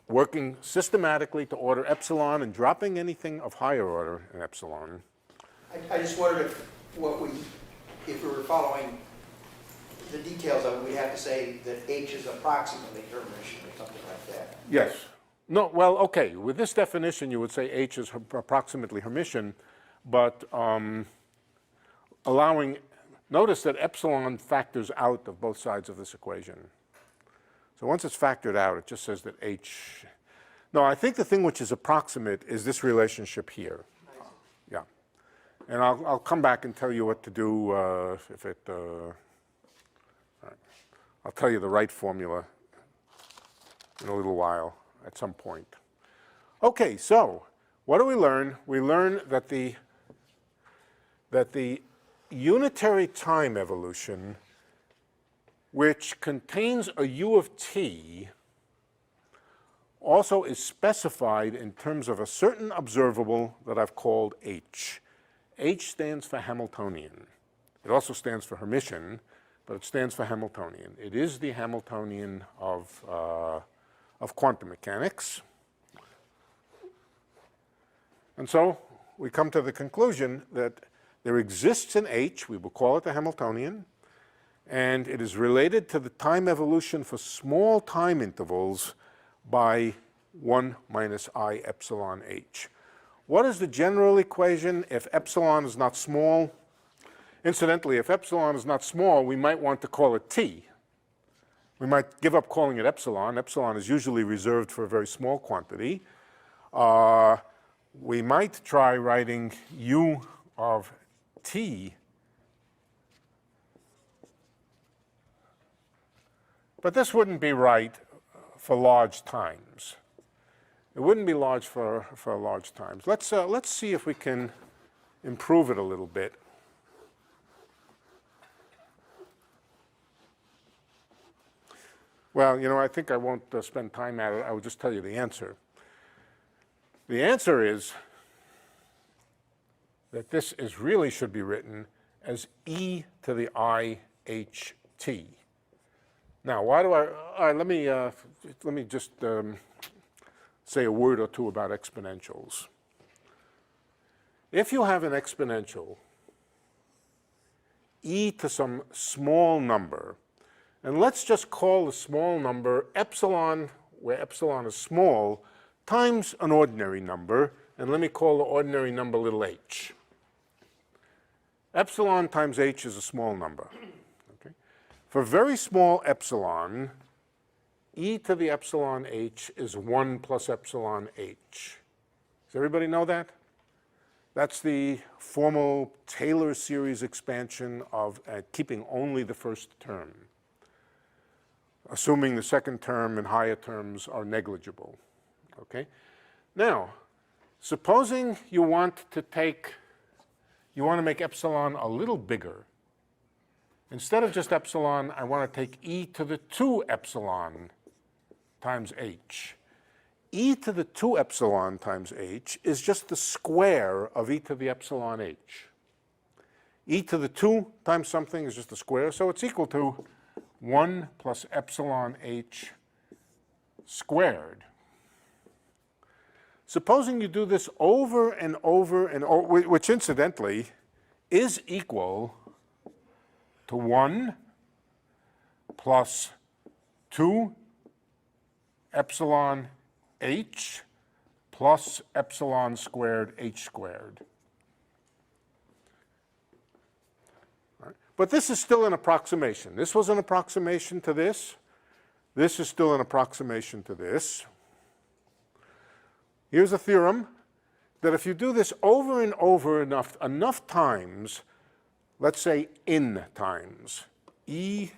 working systematically to order epsilon and dropping anything of higher order in epsilon. I just wondered if we were following the details of it, we'd have to say that H is approximately Hermitian or something like that. Yes. No, well, okay. With this definition, you would say H is approximately Hermitian, but notice that epsilon factors out of both sides of this equation. So once it's factored out, it just says that H, no, I think the thing which is approximate is this relationship here. Yeah. And I'll come back and tell you what to do all right. I'll tell you the right formula in a little while at some point. Okay, so what do we learn? We learn that the unitary time evolution, which contains a u of t, also is specified in terms of a certain observable that I've called H. H stands for Hamiltonian. It also stands for Hermitian, but it stands for Hamiltonian. It is the Hamiltonian of quantum mechanics. And so we come to the conclusion that there exists an H, we will call it the Hamiltonian, and it is related to the time evolution for small time intervals by 1 minus I epsilon h. What is the general equation if epsilon is not small? Incidentally, if epsilon is not small, we might want to call it t. We might give up calling it epsilon. Epsilon is usually reserved for a very small quantity. We might try writing u of t, but this wouldn't be right for large times. It wouldn't be large for large times. Let's see if we can improve it a little bit. Well, you know, I think I won't spend time at it. I will just tell you the answer. The answer is that this really should be written as e to the I h t. Now, why do let me just say a word or two about exponentials. If you have an exponential e to some small number, and let's just call the small number epsilon, where epsilon is small, times an ordinary number, and let me call the ordinary number little h. Epsilon times h is a small number. Okay? For very small epsilon, e to the epsilon h is 1 plus epsilon h. Does everybody know that? That's the formal Taylor series expansion of keeping only the first term, assuming the second term and higher terms are negligible. Okay? Now, supposing you want to make epsilon a little bigger. instead of just epsilon, I want to take e to the 2 epsilon times h. E to the 2 epsilon times h is just the square of e to the epsilon h. E to the 2 times something is just a square, so it's equal to 1 plus epsilon h squared. Supposing you do this over and over and over, which incidentally is equal to 1 plus 2 epsilon h plus epsilon squared h squared. All right. But this is still an approximation. This was an approximation to this. This is still an approximation to this. Here's a theorem that if you do this over and over enough times, let's say n times, e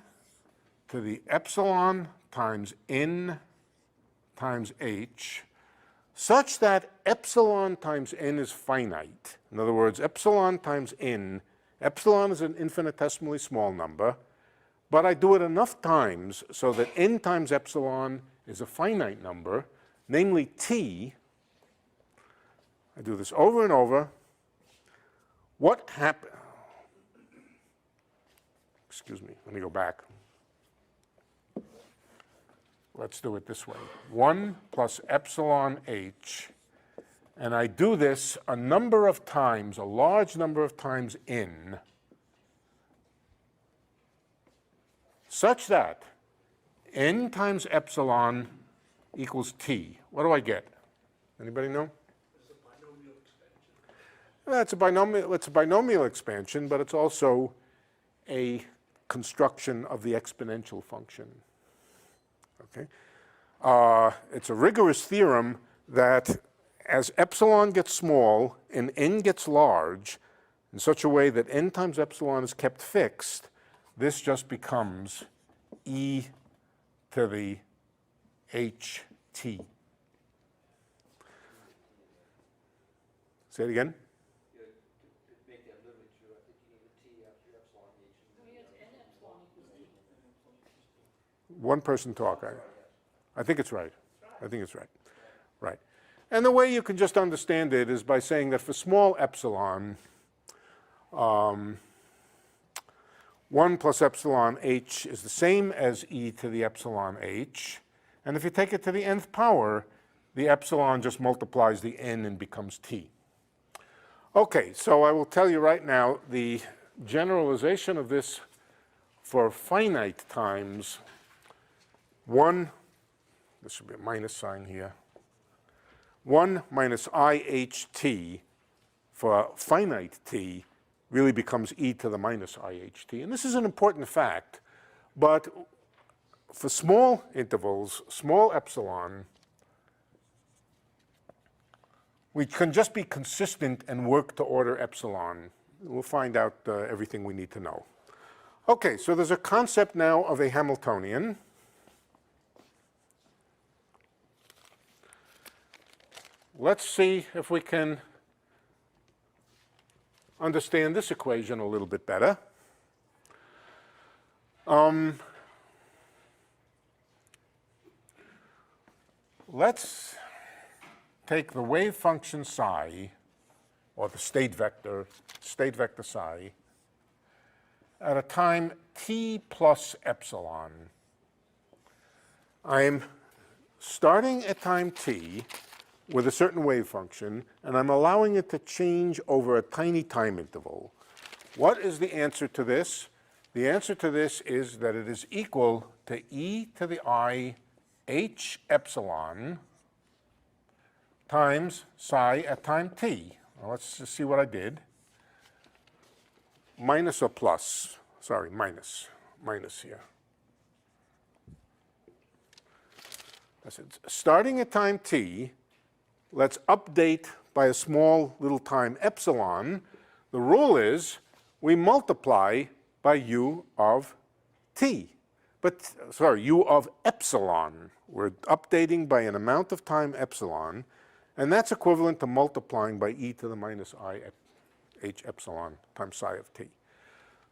to the epsilon times n times h, such that epsilon times n is finite. In other words, epsilon times n, epsilon is an infinitesimally small number, but I do it enough times so that n times epsilon is a finite number, namely t. I do this over and over. What happens? Excuse me, let me go back. Let's do it this way. 1 plus epsilon h, and I do this a number of times, a large number of times n, such that n times epsilon equals t. What do I get? Anybody know? It's a binomial expansion, but it's also a construction of the exponential function. Okay? It's a rigorous theorem that as epsilon gets small and n gets large, in such a way that n times epsilon is kept fixed, this just becomes e to the ht. Say it again. One person talk. I think it's right. I think it's right. Right. And the way you can just understand it is by saying that for small epsilon, 1 plus epsilon h is the same as e to the epsilon h. And if you take it to the nth power, the epsilon just multiplies the n and becomes t. Okay, so I will tell you right now the generalization of this for finite times 1, this should be a minus sign here, 1 minus iht for finite t really becomes e to the minus iht. And this is an important fact, but for small intervals, small epsilon, we can just be consistent and work to order epsilon. We'll find out everything we need to know. Okay, so there's a concept now of a Hamiltonian. Let's see if we can understand this equation a little bit better. Let's take the wave function psi, or the state vector psi, at a time t plus epsilon. I'm starting at time t with a certain wave function, and I'm allowing it to change over a tiny time interval. What is the answer to this? The answer to this is that it is equal to e to the I h epsilon times psi at time t. Well, let's just see what I did. Minus or plus? Sorry, minus here. I said, starting at time t, let's update by a small little time epsilon. The rule is we multiply by u of t. But, sorry, u of epsilon. We're updating by an amount of time epsilon, and that's equivalent to multiplying by e to the minus I h epsilon times psi of t.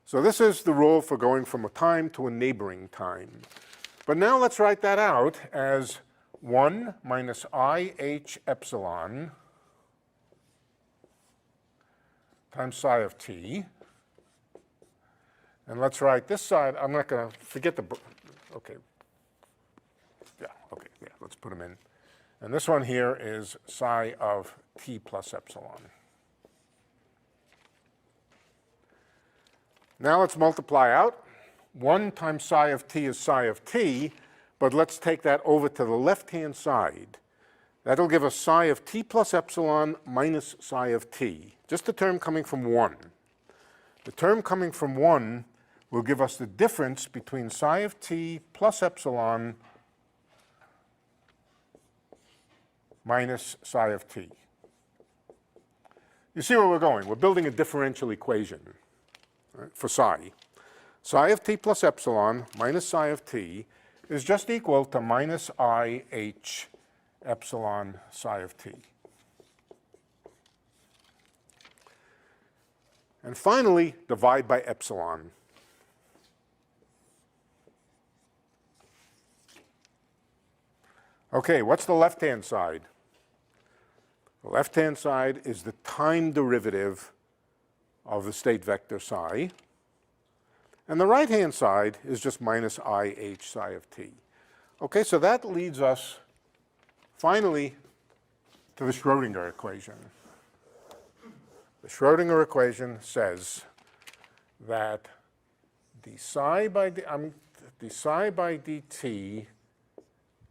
So this is the rule for going from a time to a neighboring time. But now let's write that out as 1 minus IH epsilon times psi of t. And let's write this side, I'm not going to forget the, okay. Yeah, okay, yeah, let's put them in. And this one here is psi of t plus epsilon. Now let's multiply out. 1 times psi of t is psi of t, but let's take that over to the left-hand side. That'll give us psi of t plus epsilon minus psi of t, just the term coming from 1. The term coming from 1 will give us the difference between psi of t plus epsilon minus psi of t. You see where we're going. We're building a differential equation, right, for psi. Psi of t plus epsilon minus psi of t is just equal to minus IH epsilon psi of t. And finally, divide by epsilon. Okay, what's the left-hand side? The left-hand side is the time derivative of the state vector psi. And the right-hand side is just minus IH psi of t. Okay, so that leads us finally to the Schrodinger equation. The Schrodinger equation says that d psi by dt,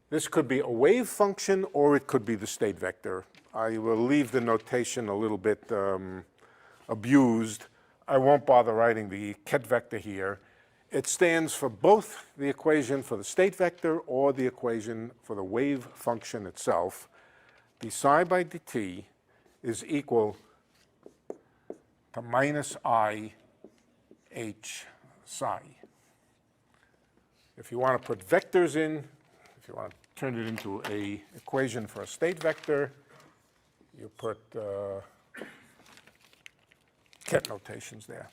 this could be a wave function or it could be the state vector. I will leave the notation a little bit abused. I won't bother writing the ket vector here. It stands for both the equation for the state vector or the equation for the wave function itself. D psi by dt is equal to minus I h psi. If you want to put vectors in, if you want to turn it into an equation for a state vector, you put ket notations there.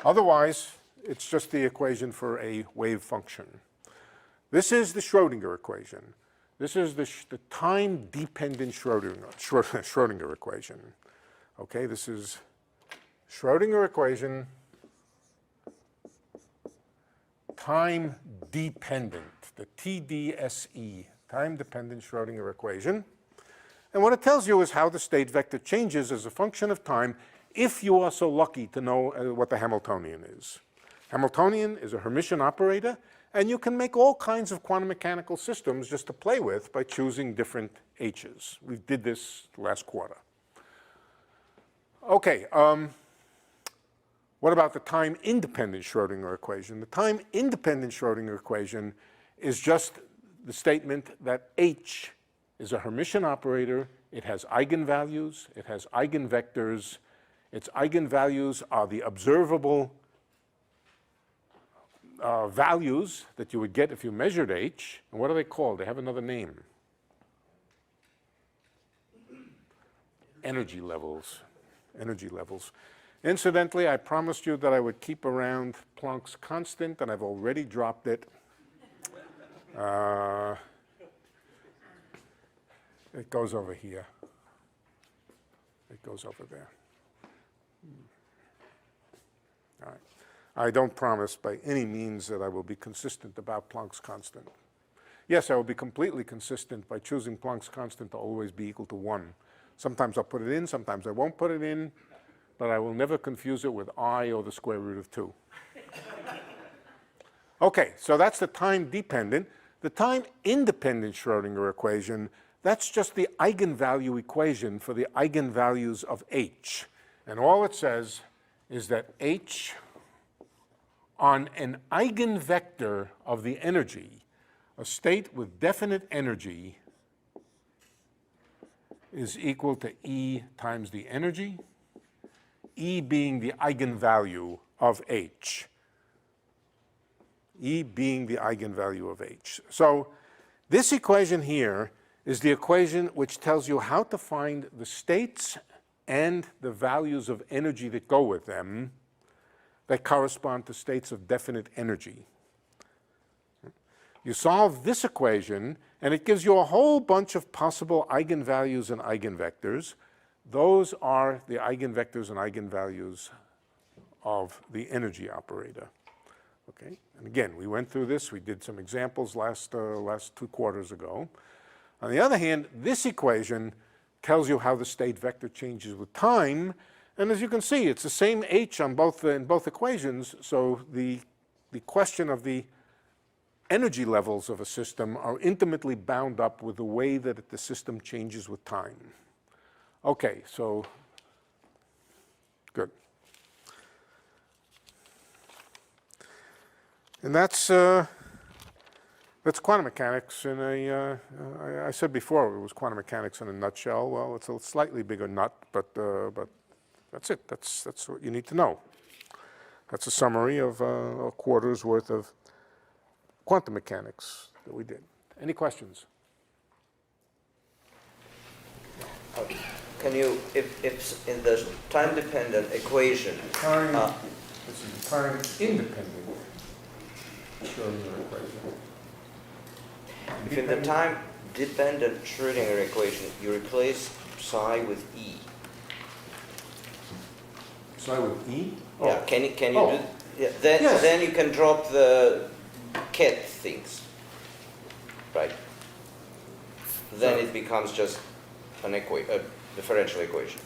Otherwise, it's just the equation for a wave function. This is the Schrodinger equation. This is the time-dependent Schrodinger equation. Okay, this is Schrodinger equation, time-dependent, the TDSE, time-dependent Schrodinger equation. And what it tells you is how the state vector changes as a function of time if you are so lucky to know what the Hamiltonian is. Hamiltonian is a Hermitian operator, and you can make all kinds of quantum mechanical systems just to play with by choosing different h's. We did this last quarter. Okay, what about the time-independent Schrodinger equation? The time-independent Schrodinger equation is just the statement that H is a Hermitian operator. It has eigenvalues. It has eigenvectors. Its eigenvalues are the observable values that you would get if you measured H. And what are they called? They have another name. Energy levels. Energy levels. Incidentally, I promised you that I would keep around Planck's constant, and I've already dropped it. It goes over here. It goes over there. All right. I don't promise by any means that I will be consistent about Planck's constant. Yes, I will be completely consistent by choosing Planck's constant to always be equal to 1. Sometimes I'll put it in, sometimes I won't put it in, but I will never confuse it with I or the square root of 2. Okay, so that's the time-dependent. The time-independent Schrodinger equation, that's just the eigenvalue equation for the eigenvalues of H. And all it says is that H on an eigenvector of the energy, a state with definite energy, is equal to E times the energy, E being the eigenvalue of H. E being the eigenvalue of H. So this equation here is the equation which tells you how to find the states and the values of energy that go with them that correspond to states of definite energy. You solve this equation, and it gives you a whole bunch of possible eigenvalues and eigenvectors. Those are the eigenvectors and eigenvalues of the energy operator. Okay? And again, we went through this. We did some examples last 2 quarters ago. On the other hand, this equation tells you how the state vector changes with time. And as you can see, it's the same h on in both equations. So the question of the energy levels of a system are intimately bound up with the way that the system changes with time. Okay, so good. And that's quantum mechanics in a, I said before it was quantum mechanics in a nutshell. Well, it's a slightly bigger nut, but that's it. That's what you need to know. That's a summary of a quarter's worth of quantum mechanics that we did. Any questions? Can you, if in the time-dependent equation, This is time-independent Schrodinger equation. if in the time-dependent Schrodinger equation, you replace psi with E, Psi with E? yeah, can you Oh. do, yeah, then, Yes. then you can drop the ket things, right? Then So- it becomes just a differential equation,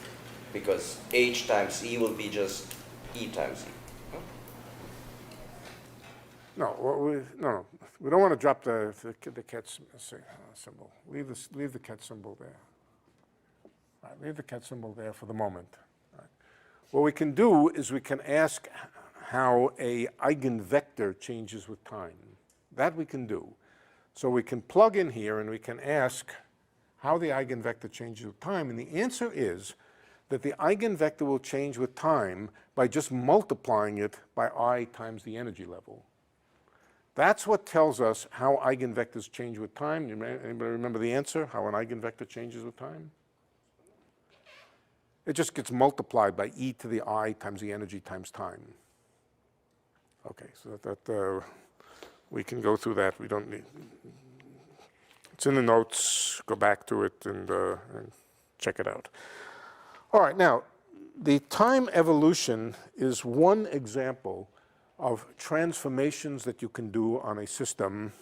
because H times E will be just E times E. No, no. We don't want to drop the ket symbol. Leave the ket symbol there. All right, leave the ket symbol there for the moment. All right. What we can do is we can ask how a eigenvector changes with time. That we can do. So we can plug in here and we can ask how the eigenvector changes with time. And the answer is that the eigenvector will change with time by just multiplying it by I times the energy level. That's what tells us how eigenvectors change with time. Anybody remember the answer, how an eigenvector changes with time? It just gets multiplied by e to the I times the energy times time. Okay, so that we can go through that. We don't need, it's in the notes. Go back to it and check it out. All right, now, the time evolution is one example of transformations that you can do on a system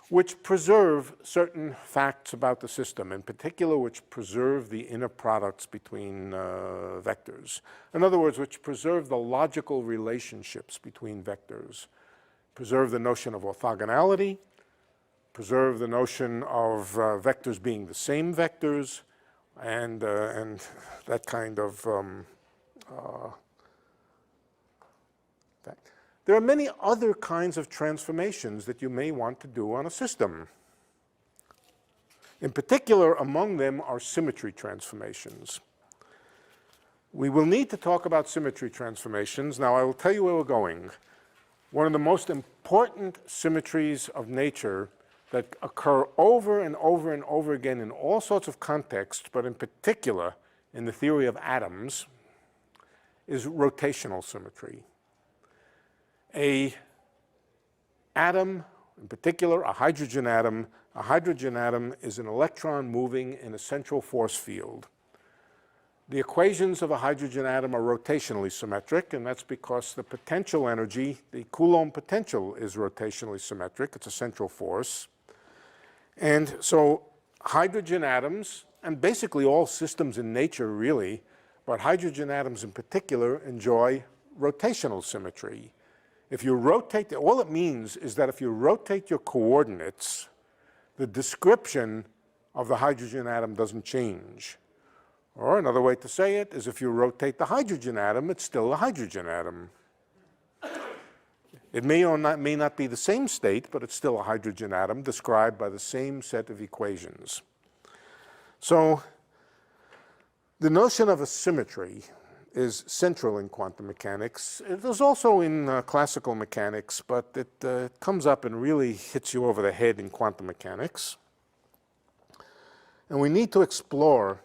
which preserve certain facts about the system, in particular which preserve the inner products between vectors. In other words, which preserve the logical relationships between vectors, preserve the notion of orthogonality, preserve the notion of vectors being the same vectors, and that kind of There are many other kinds of transformations that you may want to do on a system. In particular, among them are symmetry transformations. We will need to talk about symmetry transformations. Now, I will tell you where we're going. One of the most important symmetries of nature that occur over and over and over again in all sorts of contexts, but in particular in the theory of atoms, is rotational symmetry. A atom, in particular a hydrogen atom is an electron moving in a central force field. The equations of a hydrogen atom are rotationally symmetric, and that's because the potential energy, the Coulomb potential, is rotationally symmetric. It's a central force. And so hydrogen atoms, and basically all systems in nature really, but hydrogen atoms in particular, enjoy rotational symmetry. If you rotate, all it means is that if you rotate your coordinates, the description of the hydrogen atom doesn't change. Or another way to say it is if you rotate the hydrogen atom, it's still a hydrogen atom. It may or may not be the same state, but it's still a hydrogen atom described by the same set of equations. So the notion of a symmetry is central in quantum mechanics. It is also in classical mechanics, but it comes up and really hits you over the head in quantum mechanics. And we need to explore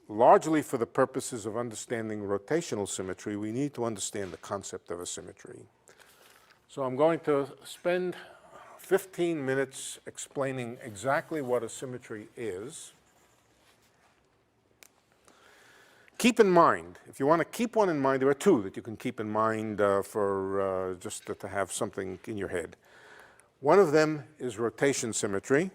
largely for the purposes of understanding rotational symmetry, we need to understand the concept of a symmetry. So I'm going to spend 15 minutes explaining exactly what a symmetry is. Keep in mind, if you want to keep one in mind, there are two that you can keep in mind for just to have something in your head. One of them is rotation symmetry,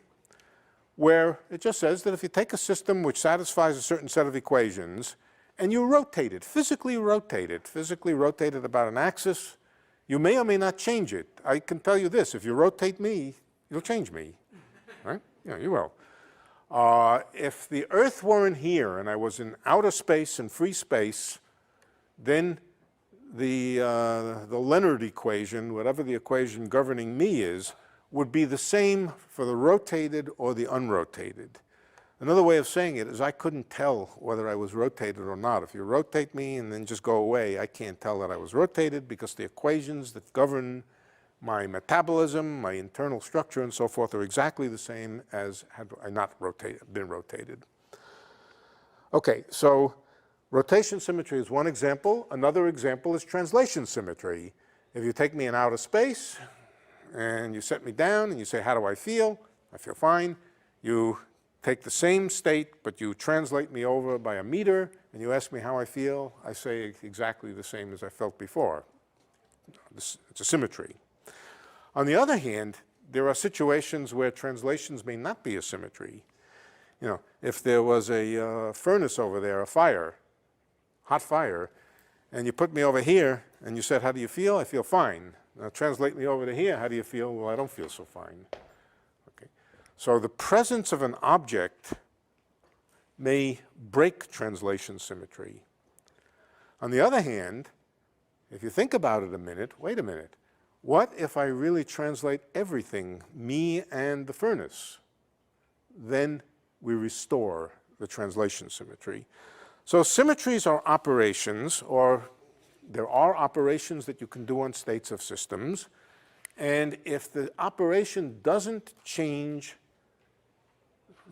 where it just says that if you take a system which satisfies a certain set of equations and you rotate it, physically rotate it about an axis, you may or may not change it. I can tell you this, if you rotate me, you'll change me, right? Yeah, you will. If the Earth weren't here and I was in outer space and free space, then the Leonard equation, whatever the equation governing me is, would be the same for the rotated or the unrotated. Another way of saying it is I couldn't tell whether I was rotated or not. If you rotate me and then just go away, I can't tell that I was rotated because the equations that govern my metabolism, my internal structure, and so forth are exactly the same as had I not been rotated. Okay, so rotation symmetry is one example. Another example is translation symmetry. If you take me in outer space and you set me down and you say, how do I feel? I feel fine. You take the same state, but you translate me over by a meter and you ask me how I feel. I say exactly the same as I felt before. It's a symmetry. On the other hand, there are situations where translations may not be a symmetry. You know, if there was a furnace over there, a fire, hot fire, and you put me over here and you said, how do you feel? I feel fine. Now translate me over to here. How do you feel? Well, I don't feel so fine. Okay. So the presence of an object may break translation symmetry. On the other hand, if you think about it a minute, wait a minute. What if I really translate everything, me and the furnace? Then we restore the translation symmetry. So symmetries are operations, or there are operations that you can do on states of systems. And if the operation doesn't change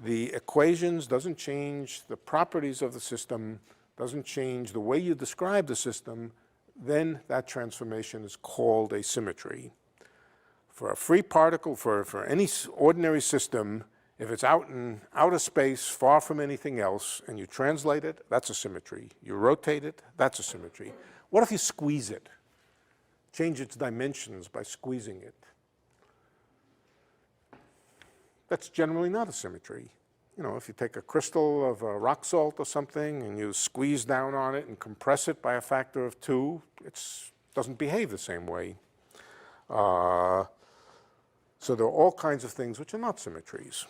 the equations, doesn't change the properties of the system, doesn't change the way you describe the system, then that transformation is called a symmetry. For a free particle, for any ordinary system, if it's out in outer space, far from anything else, and you translate it, that's a symmetry. You rotate it, that's a symmetry. What if you squeeze it? Change its dimensions by squeezing it. That's generally not a symmetry. You know, if you take a crystal of rock salt or something and you squeeze down on it and compress it by a factor of 2, it doesn't behave the same way. So there are all kinds of things which are not symmetries.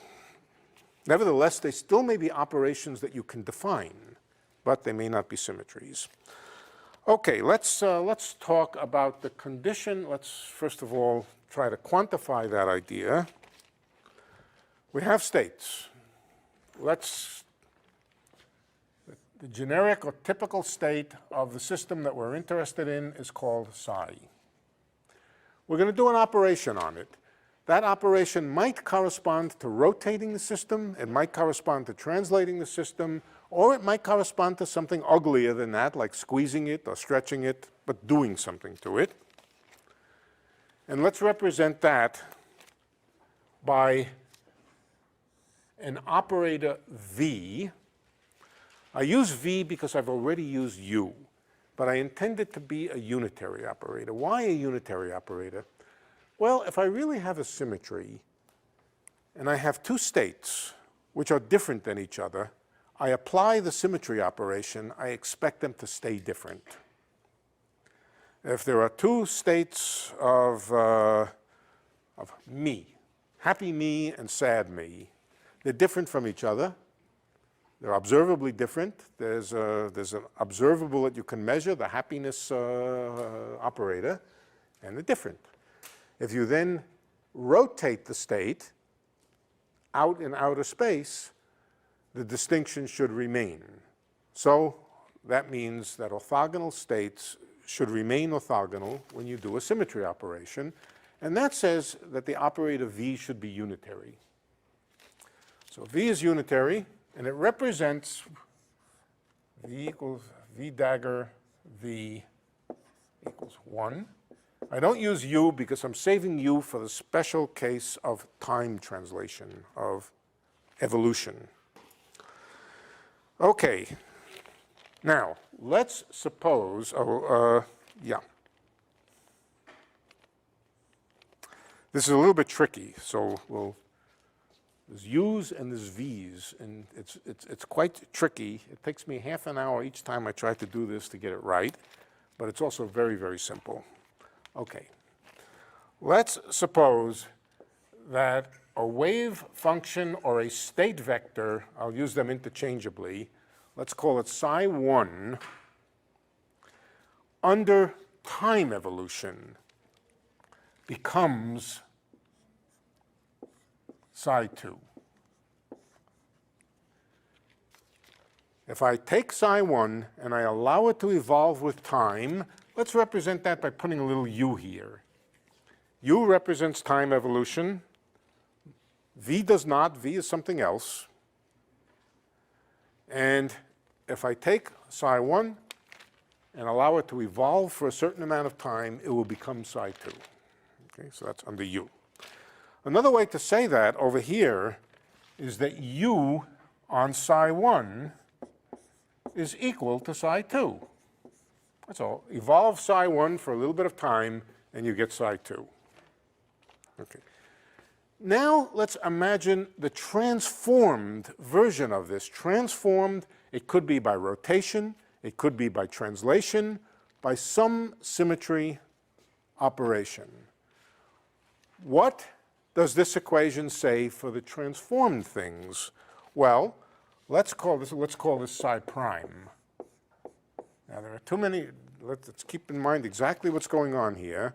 Nevertheless, they still may be operations that you can define, but they may not be symmetries. Okay, let's talk about the condition. Let's first of all try to quantify that idea. We have states. The generic or typical state of the system that we're interested in is called psi. We're going to do an operation on it. That operation might correspond to rotating the system, it might correspond to translating the system, or it might correspond to something uglier than that, like squeezing it or stretching it, but doing something to it. And let's represent that by an operator V. I use V because I've already used U, but I intend it to be a unitary operator. Why a unitary operator? Well, if I really have a symmetry and I have two states which are different than each other, I apply the symmetry operation, I expect them to stay different. If there are two states of me, happy me and sad me, they're different from each other. They're observably different. There's an observable that you can measure, the happiness operator, and they're different. If you then rotate the state out in outer space, the distinction should remain. So that means that orthogonal states should remain orthogonal when you do a symmetry operation. And that says that the operator V should be unitary. So V is unitary, and it represents V equals V dagger V equals 1. I don't use U because I'm saving U for the special case of time translation, of evolution. Okay. Now, let's suppose, yeah. This is a little bit tricky, so there's U's and there's V's, and it's quite tricky. It takes me half an hour each time I try to do this to get it right, but it's also very, very simple. Okay. Let's suppose that a wave function or a state vector, I'll use them interchangeably, let's call it psi1, under time evolution becomes psi2. If I take psi1 and I allow it to evolve with time, let's represent that by putting a little u here. U represents time evolution. V does not. V is something else. And if I take psi1 and allow it to evolve for a certain amount of time, it will become psi2. Okay, so that's under U. Another way to say that over here is that U on psi1 is equal to psi2. That's all. Evolve psi1 for a little bit of time, and you get psi2. Okay. Now let's imagine the transformed version of this. Transformed, it could be by rotation, it could be by translation, by some symmetry operation. What does this equation say for the transformed things? Well, let's call this psi prime. Now there are too many, let's keep in mind exactly what's going on here.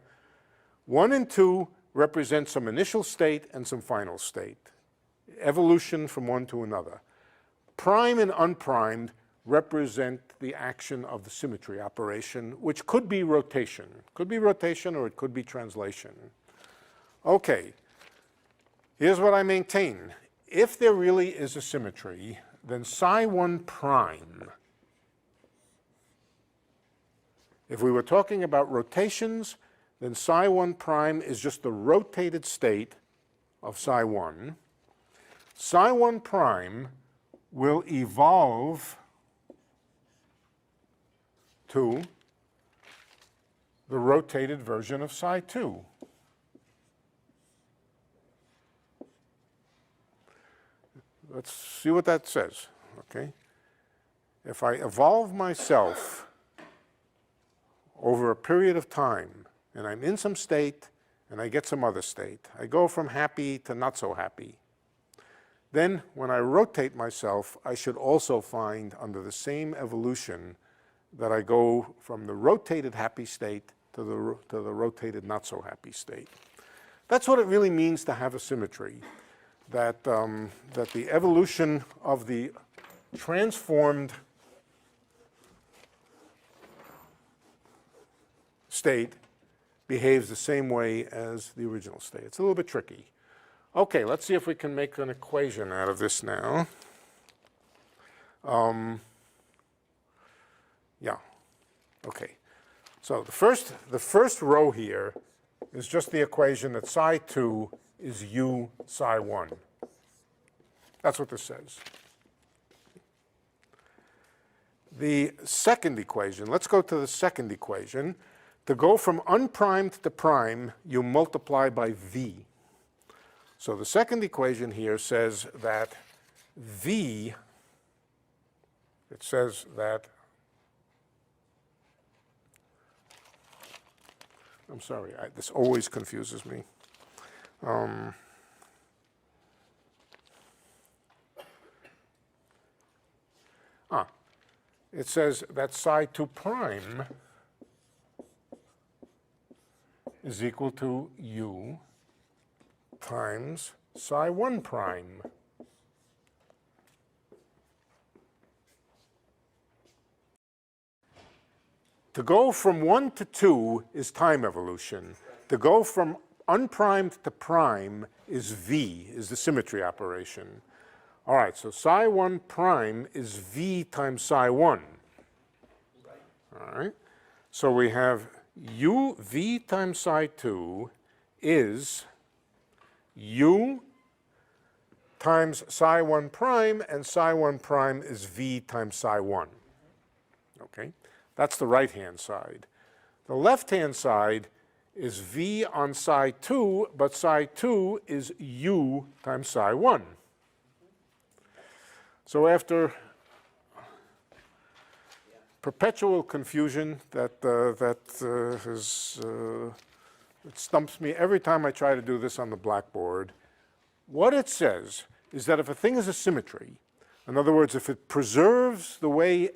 1 and 2 represent some initial state and some final state. Evolution from one to another. Prime and unprimed represent the action of the symmetry operation, which could be rotation. Could be rotation or it could be translation. Okay, here's what I maintain. If there really is a symmetry, then psi1 prime, if we were talking about rotations, then psi1 prime is just the rotated state of psi1. Psi1 prime will evolve to the rotated version of psi2. Let's see what that says, okay? If I evolve myself over a period of time, and I'm in some state, and I get some other state, I go from happy to not so happy, then when I rotate myself, I should also find under the same evolution that I go from the rotated happy state to the rotated not so happy state. That's what it really means to have a symmetry. That the evolution of the transformed state behaves the same way as the original state. It's a little bit tricky. Okay, let's see if we can make an equation out of this now. Yeah, okay. So the first row here is just the equation that psi2 is u psi1. That's what this says. The second equation, let's go to the second equation. To go from unprimed to prime, you multiply by v. So the second equation here says that v, it says that, I'm sorry, this always confuses me. It says that psi2 prime is equal to u times psi1 prime. To go from 1 to 2 is time evolution. To go from unprimed to prime is v, is the symmetry operation. All right, so psi1 prime is v times psi1. All right. So we have u v times psi 2 is u times psi 1 prime, and psi 1 prime is v times psi 1. Okay? That's the right-hand side. The left-hand side is v on psi 2, but psi 2 is u times psi 1. So after perpetual confusion that it stumps me every time I try to do this on the blackboard, what it says is that if a thing is a symmetry, in other words, if it preserves the way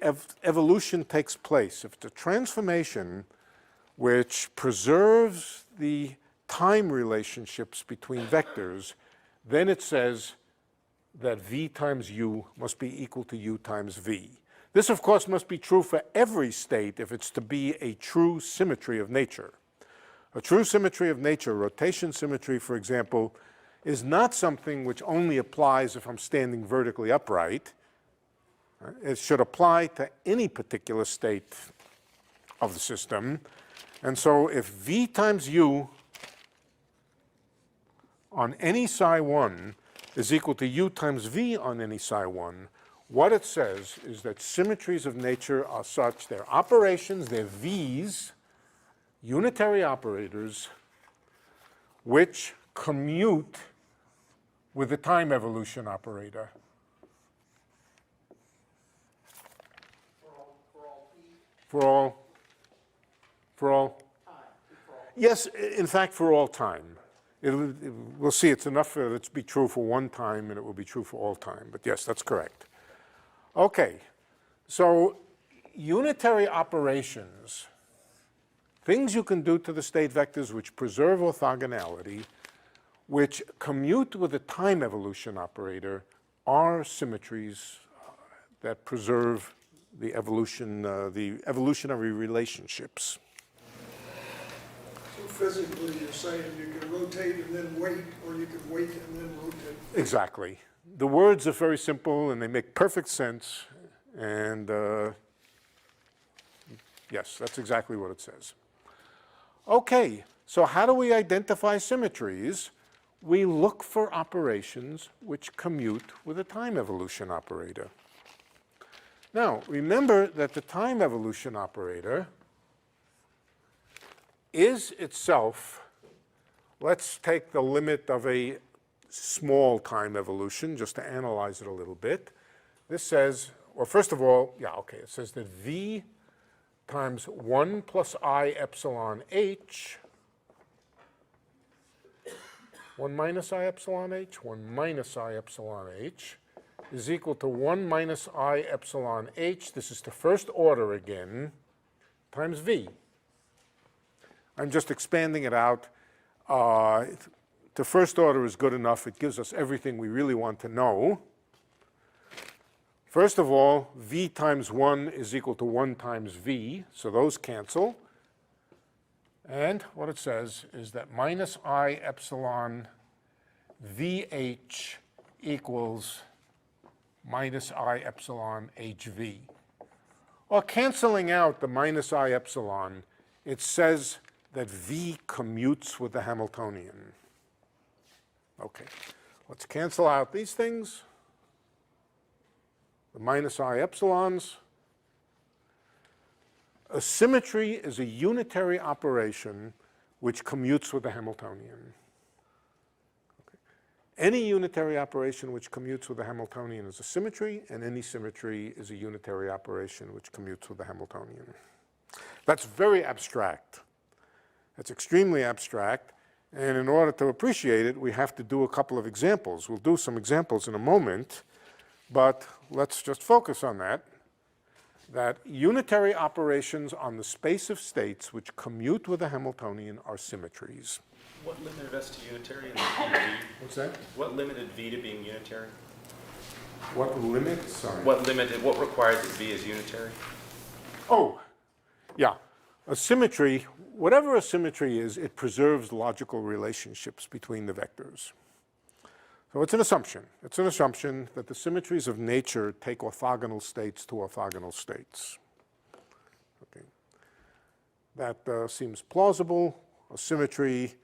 evolution takes place, if it's a transformation which preserves the time relationships between vectors, then it says that v times u must be equal to u times v. This, of course, must be true for every state if it's to be a true symmetry of nature. A true symmetry of nature, rotation symmetry, for example, is not something which only applies if I'm standing vertically upright. It should apply to any particular state of the system. And so if v times u on any psi 1 is equal to u times v on any psi 1, what it says is that symmetries of nature are such, they're operations, they're v's, unitary operators, which commute with the time evolution operator. For all? Yes, in fact, for all time. We'll see, it's enough for it to be true for one time, and it will be true for all time. But yes, that's correct. Okay, so unitary operations, things you can do to the state vectors which preserve orthogonality, which commute with the time evolution operator, are symmetries that preserve the evolutionary relationships. So physically, you're saying you can rotate and then wait, or you can wait and then rotate. Exactly. The words are very simple and they make perfect sense. And yes, that's exactly what it says. Okay, so how do we identify symmetries? We look for operations which commute with a time evolution operator. Now, remember that the time evolution operator is itself, let's take the limit of a small time evolution just to analyze it a little bit. This says, well, first of all, yeah, okay, it says that v times 1 plus I epsilon h, 1 minus I epsilon h, 1 minus I epsilon h, is equal to 1 minus I epsilon h, this is the first order again, times v. I'm just expanding it out. The first order is good enough. It gives us everything we really want to know. First of all, v times 1 is equal to 1 times v, so those cancel. And what it says is that minus I epsilon vh equals minus I epsilon hv. Or canceling out the minus I epsilon, it says that v commutes with the Hamiltonian. Okay, let's cancel out these things. The minus I epsilons. A symmetry is a unitary operation which commutes with the Hamiltonian. Okay. Any unitary operation which commutes with the Hamiltonian is a symmetry, and any symmetry is a unitary operation which commutes with the Hamiltonian. That's very abstract. That's extremely abstract. And in order to appreciate it, we have to do a couple of examples. We'll do some examples in a moment, but let's just focus on that. That unitary operations on the space of states which commute with the Hamiltonian are symmetries. What limited us to unitary and v? What's that? What limited v to being unitary? What limit? Sorry. What requires that v is unitary? Oh, yeah. A symmetry, whatever a symmetry is, it preserves logical relationships between the vectors. So it's an assumption. It's an assumption that the symmetries of nature take orthogonal states to orthogonal states. Okay. That seems plausible. A symmetry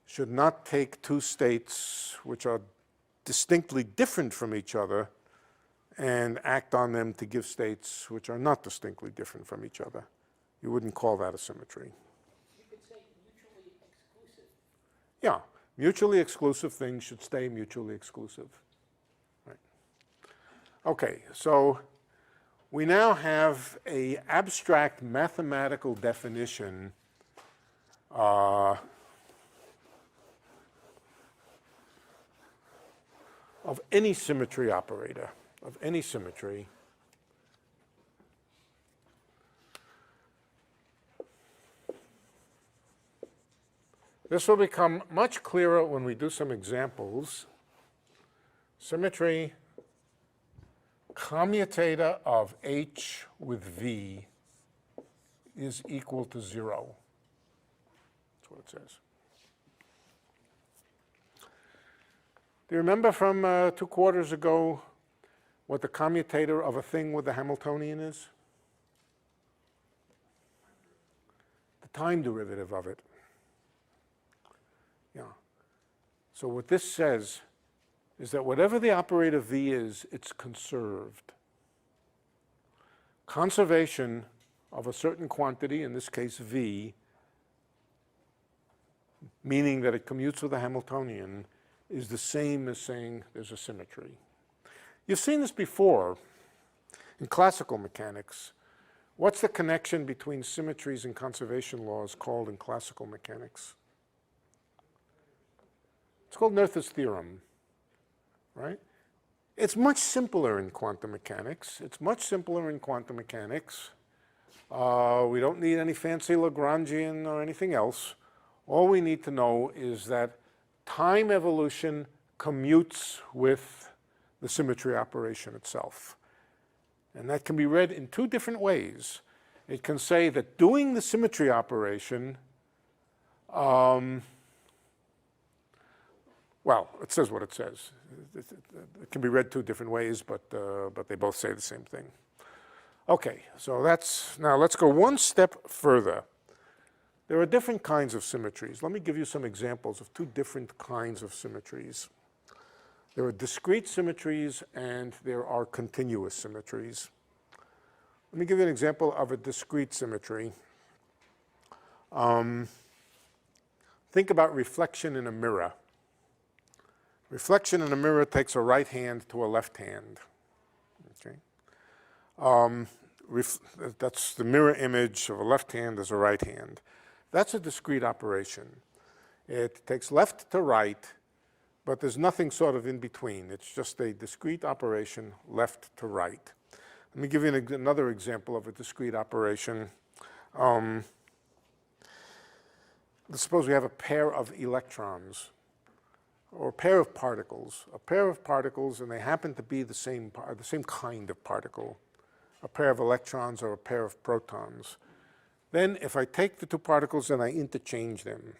should not take two states which are distinctly different from each other and act on them to give states which are not distinctly different from each other. You wouldn't call that a symmetry. You could say mutually exclusive. Yeah, mutually exclusive things should stay mutually exclusive. Right. Okay, so we now have an abstract mathematical definition of any symmetry operator, of any symmetry. This will become much clearer when we do some examples. Symmetry, commutator of H with V is equal to 0. That's what it says. Do you remember from 2 quarters ago what the commutator of a thing with the Hamiltonian is? The time derivative of it. Yeah. So what this says is that whatever the operator V is, it's conserved. Conservation of a certain quantity, in this case V, meaning that it commutes with the Hamiltonian, is the same as saying there's a symmetry. You've seen this before in classical mechanics. What's the connection between symmetries and conservation laws called in classical mechanics? It's called Noether's theorem, right? It's much simpler in quantum mechanics. It's much simpler in quantum mechanics. We don't need any fancy Lagrangian or anything else. All we need to know is that time evolution commutes with the symmetry operation itself. And that can be read in 2 different ways. It can say that doing the symmetry operation, well, it says what it says. It can be read 2 different ways, but they both say the same thing. Okay, so now let's go one step further. There are different kinds of symmetries. Let me give you some examples of 2 different kinds of symmetries. There are discrete symmetries and there are continuous symmetries. Let me give you an example of a discrete symmetry. Think about reflection in a mirror. Reflection in a mirror takes a right hand to a left hand. Okay? That's the mirror image of a left hand as a right hand. That's a discrete operation. It takes left to right, but there's nothing sort of in between. It's just a discrete operation, left to right. Let me give you another example of a discrete operation. Let's suppose we have a pair of electrons, or a pair of particles, and they happen to be the same kind of particle, a pair of electrons or a pair of protons. Then if I take the 2 particles and I interchange them,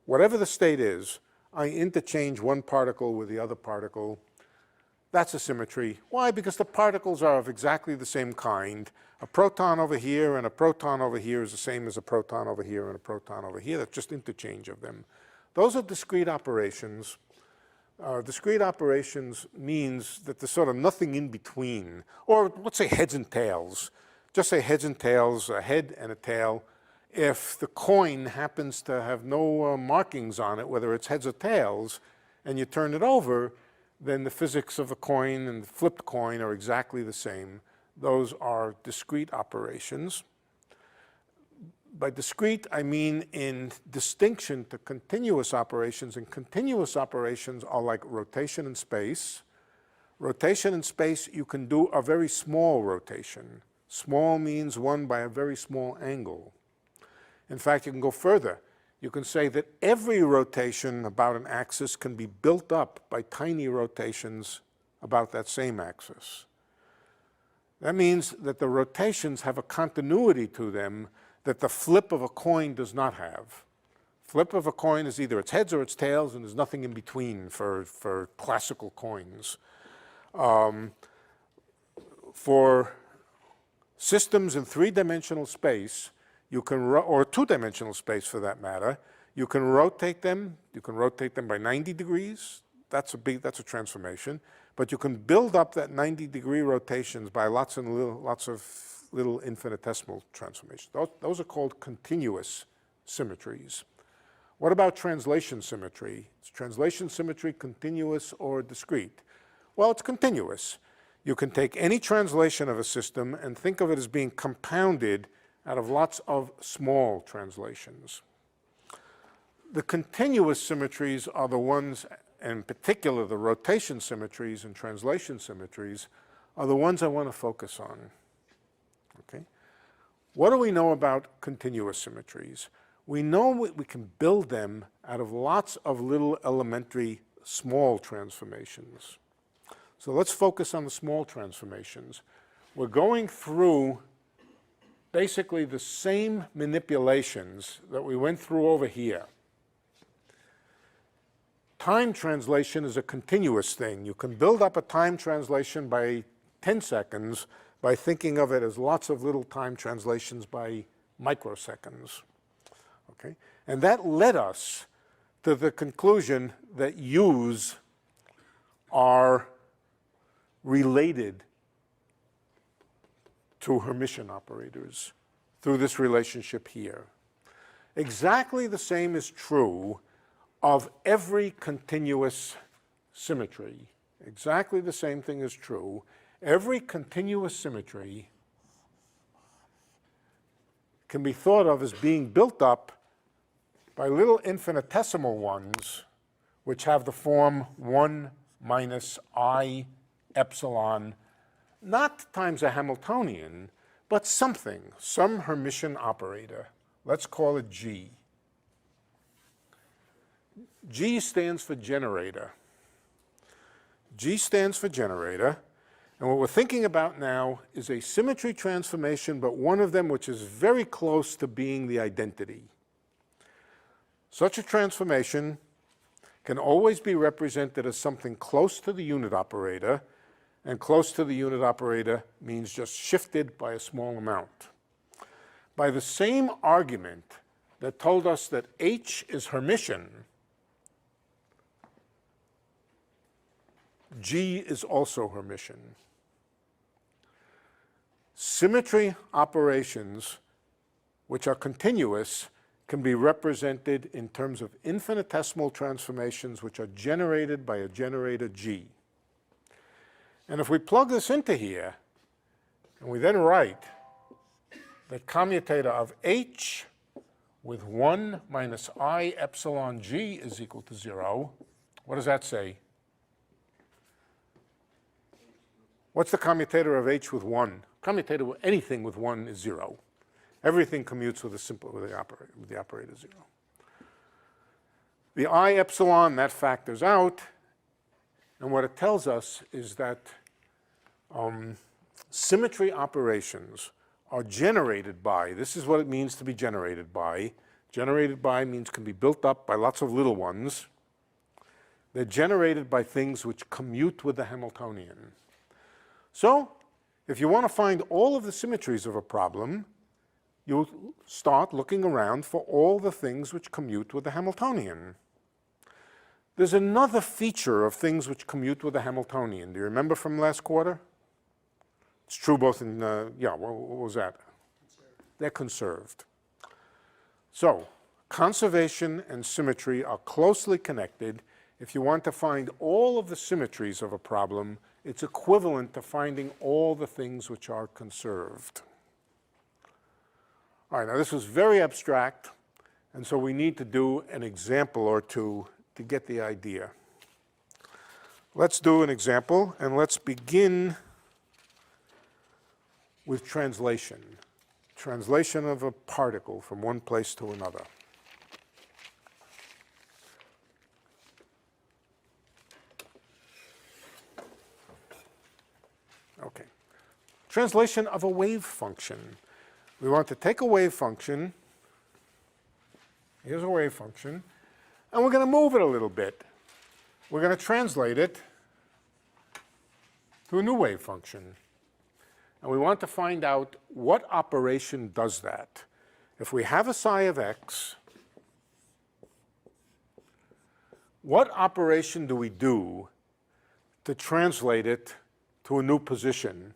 whatever the state is, I interchange one particle with the other particle. That's a symmetry. Why? Because the particles are of exactly the same kind. A proton over here and a proton over here is the same as a proton over here and a proton over here. That's just interchange of them. Those are discrete operations. Discrete operations means that there's sort of nothing in between. Or let's say heads and tails. Just say heads and tails, a head and a tail. If the coin happens to have no markings on it, whether it's heads or tails, and you turn it over, then the physics of the coin and the flipped coin are exactly the same. Those are discrete operations. By discrete, I mean in distinction to continuous operations, and continuous operations are like rotation in space. Rotation in space, you can do a very small rotation. Small means one by a very small angle. In fact, you can go further. You can say that every rotation about an axis can be built up by tiny rotations about that same axis. That means that the rotations have a continuity to them that the flip of a coin does not have. Flip of a coin is either its heads or its tails, and there's nothing in between for classical coins. For systems in three-dimensional space, you can, or two-dimensional space for that matter, you can rotate them. You can rotate them by 90 degrees. That's a transformation. But you can build up that 90-degree rotations by lots of little infinitesimal transformations. Those are called continuous symmetries. What about translation symmetry? Is translation symmetry continuous or discrete? Well, it's continuous. You can take any translation of a system and think of it as being compounded out of lots of small translations. The continuous symmetries are the ones, in particular the rotation symmetries and translation symmetries, are the ones I want to focus on. Okay? What do we know about continuous symmetries? We know we can build them out of lots of little elementary small transformations. So let's focus on the small transformations. We're going through basically the same manipulations that we went through over here. Time translation is a continuous thing. You can build up a time translation by 10 seconds by thinking of it as lots of little time translations by microseconds. Okay? And that led us to the conclusion that U's are related to Hermitian operators through this relationship here. Exactly the same is true of every continuous symmetry. Exactly the same thing is true. Every continuous symmetry can be thought of as being built up by little infinitesimal ones which have the form 1 minus I epsilon, not times a Hamiltonian, but something, some Hermitian operator. Let's call it G. G stands for generator. G stands for generator. And what we're thinking about now is a symmetry transformation, but one of them which is very close to being the identity. Such a transformation can always be represented as something close to the unit operator, and close to the unit operator means just shifted by a small amount. By the same argument that told us that H is Hermitian, G is also Hermitian. Symmetry operations, which are continuous, can be represented in terms of infinitesimal transformations which are generated by a generator G. And if we plug this into here, and we then write that commutator of H with 1 minus I epsilon G is equal to 0, what does that say? What's the commutator of H with 1? Commutator with anything with 1 is 0. Everything commutes with the operator 0. The I epsilon, that factors out, and what it tells us is that symmetry operations are generated by, this is what it means to be generated by. Generated by means can be built up by lots of little ones. They're generated by things which commute with the Hamiltonian. So, if you want to find all of the symmetries of a problem, you'll start looking around for all the things which commute with the Hamiltonian. There's another feature of things which commute with the Hamiltonian. Do you remember from last quarter? It's true both in, what was that? They're conserved. So, conservation and symmetry are closely connected. If you want to find all of the symmetries of a problem, it's equivalent to finding all the things which are conserved. All right, now this was very abstract, and so we need to do an example or two to get the idea. Let's do an example, and let's begin with translation. Translation of a particle from one place to another. Okay. Translation of a wave function. We want to take a wave function. Here's a wave function. And we're going to move it a little bit. We're going to translate it to a new wave function. and we want to find out what operation does that. If we have a psi of x, what operation do we do to translate it to a new position?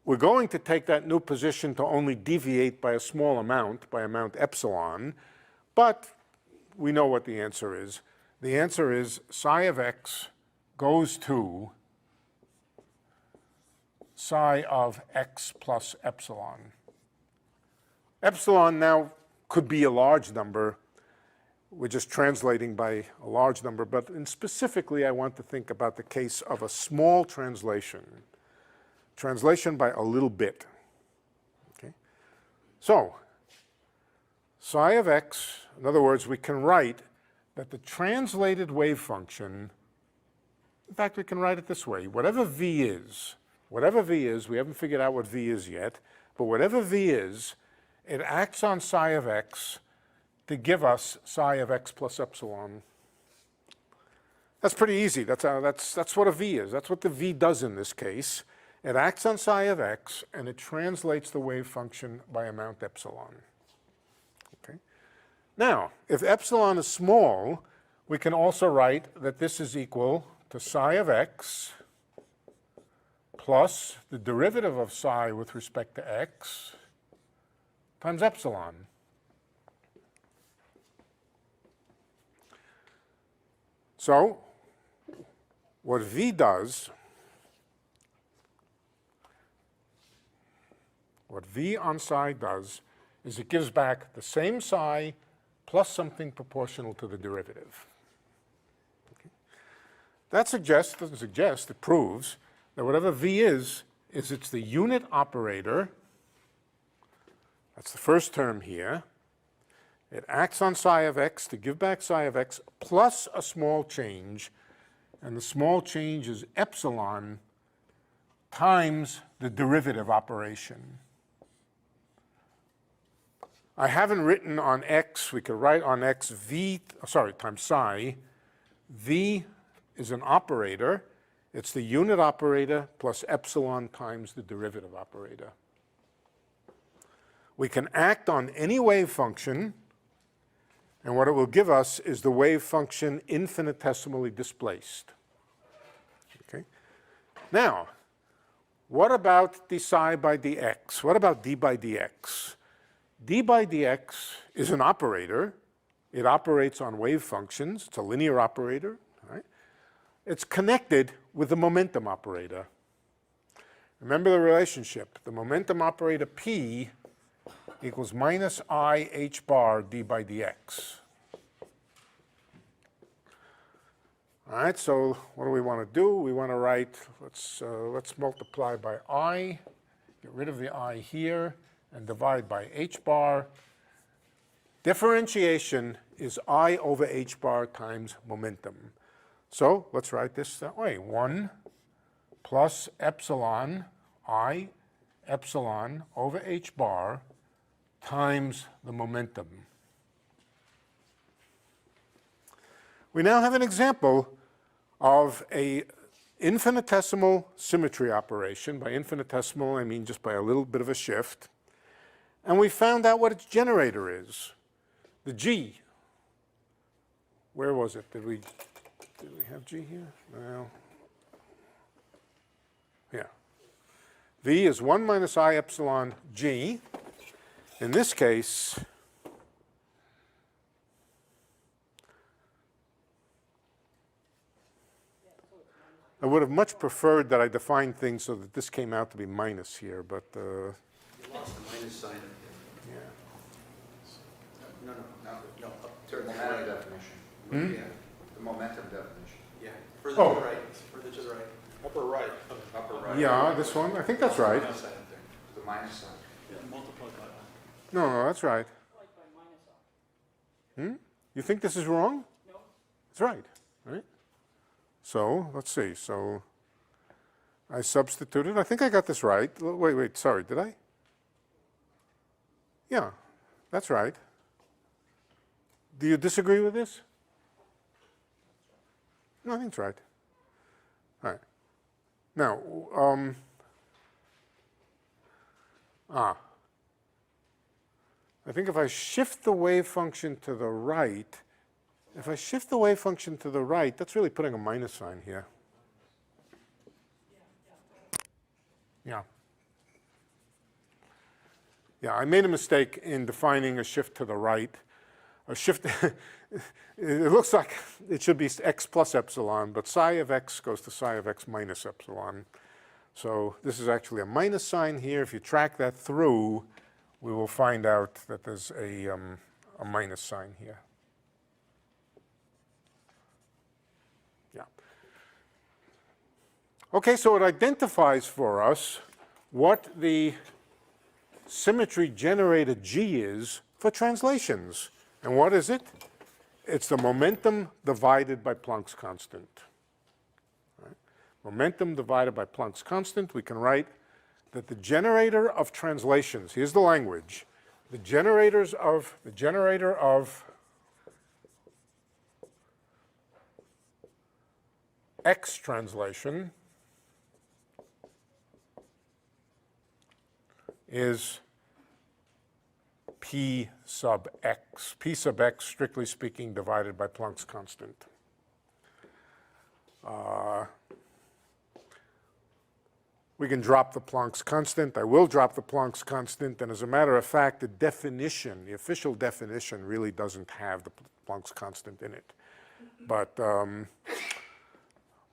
We're going to take that new position to only deviate by a small amount, by amount epsilon, but we know what the answer is. The answer is psi of x goes to psi of x plus epsilon. Epsilon now could be a large number. We're just translating by a large number, but specifically I want to think about the case of a small translation. Translation by a little bit. Okay? So, psi of x, in other words, we can write that the translated wave function, in fact, we can write it this way. Whatever v is, we haven't figured out what v is yet, but whatever v is, it acts on psi of x to give us psi of x plus epsilon. That's pretty easy. That's what a v is. That's what the v does in this case. It acts on psi of x, and it translates the wave function by amount epsilon. Okay? Now, if epsilon is small, we can also write that this is equal to psi of x plus the derivative of psi with respect to x times epsilon. So, what v does, what v on psi does, is it gives back the same psi plus something proportional to the derivative. Okay. That doesn't suggest, it proves that whatever v is it's the unit operator. That's the first term here. It acts on psi of x to give back psi of x plus a small change, and the small change is epsilon times the derivative operation. I haven't written on x, we could write on x times psi. V is an operator. It's the unit operator plus epsilon times the derivative operator. We can act on any wave function, and what it will give us is the wave function infinitesimally displaced. Okay? Now, what about d psi by dx? What about d by dx? d by dx is an operator. It operates on wave functions. It's a linear operator. Right? It's connected with the momentum operator. Remember the relationship. The momentum operator P equals minus I h bar d by dx. All right, so what do we want to do? We want to write, let's multiply by I, get rid of the I here, and divide by h bar. Differentiation is I over h bar times momentum. So let's write this that way. 1 plus epsilon, I epsilon over h bar times the momentum. We now have an example of a infinitesimal symmetry operation. By infinitesimal, I mean just by a little bit of a shift. And we found out what its generator is. The G. Where was it? Did we have G here? Well, yeah. V is 1 minus I epsilon G. In this case, I would have much preferred that I defined things so that this came out to be minus here, but You lost the minus sign. yeah. No, up to the Momentum right. definition. Yeah, The momentum definition. yeah, further Oh. to the right, further to the right. Upper right. Upper right. Yeah, this one, I think that's right. The minus sign. No, that's right. Like by minus I. You think this is wrong? No, It's right, right? So, let's see. So, I substituted. I think I got this right. Wait, sorry, did I? Yeah, that's right. Do you disagree with this? No, I think it's right. All right. Now, I think if I shift the wave function to the right, that's really putting a minus sign here. Yeah. Yeah, I made a mistake in defining a shift to the right. A shift, it looks like it should be x plus epsilon, but psi of x goes to psi of x minus epsilon. So this is actually a minus sign here. If you track that through, we will find out that there's a minus sign here. Yeah. Okay, so it identifies for us what the symmetry generator G is for translations. And what is it? It's the momentum divided by Planck's constant. Right? Momentum divided by Planck's constant, we can write that the generator of translations, here's the language, the generator of X translation is P sub x. P sub x, strictly speaking, divided by Planck's constant. We can drop the Planck's constant. I will drop the Planck's constant. And as a matter of fact, the definition, the official definition, really doesn't have the Planck's constant in it. But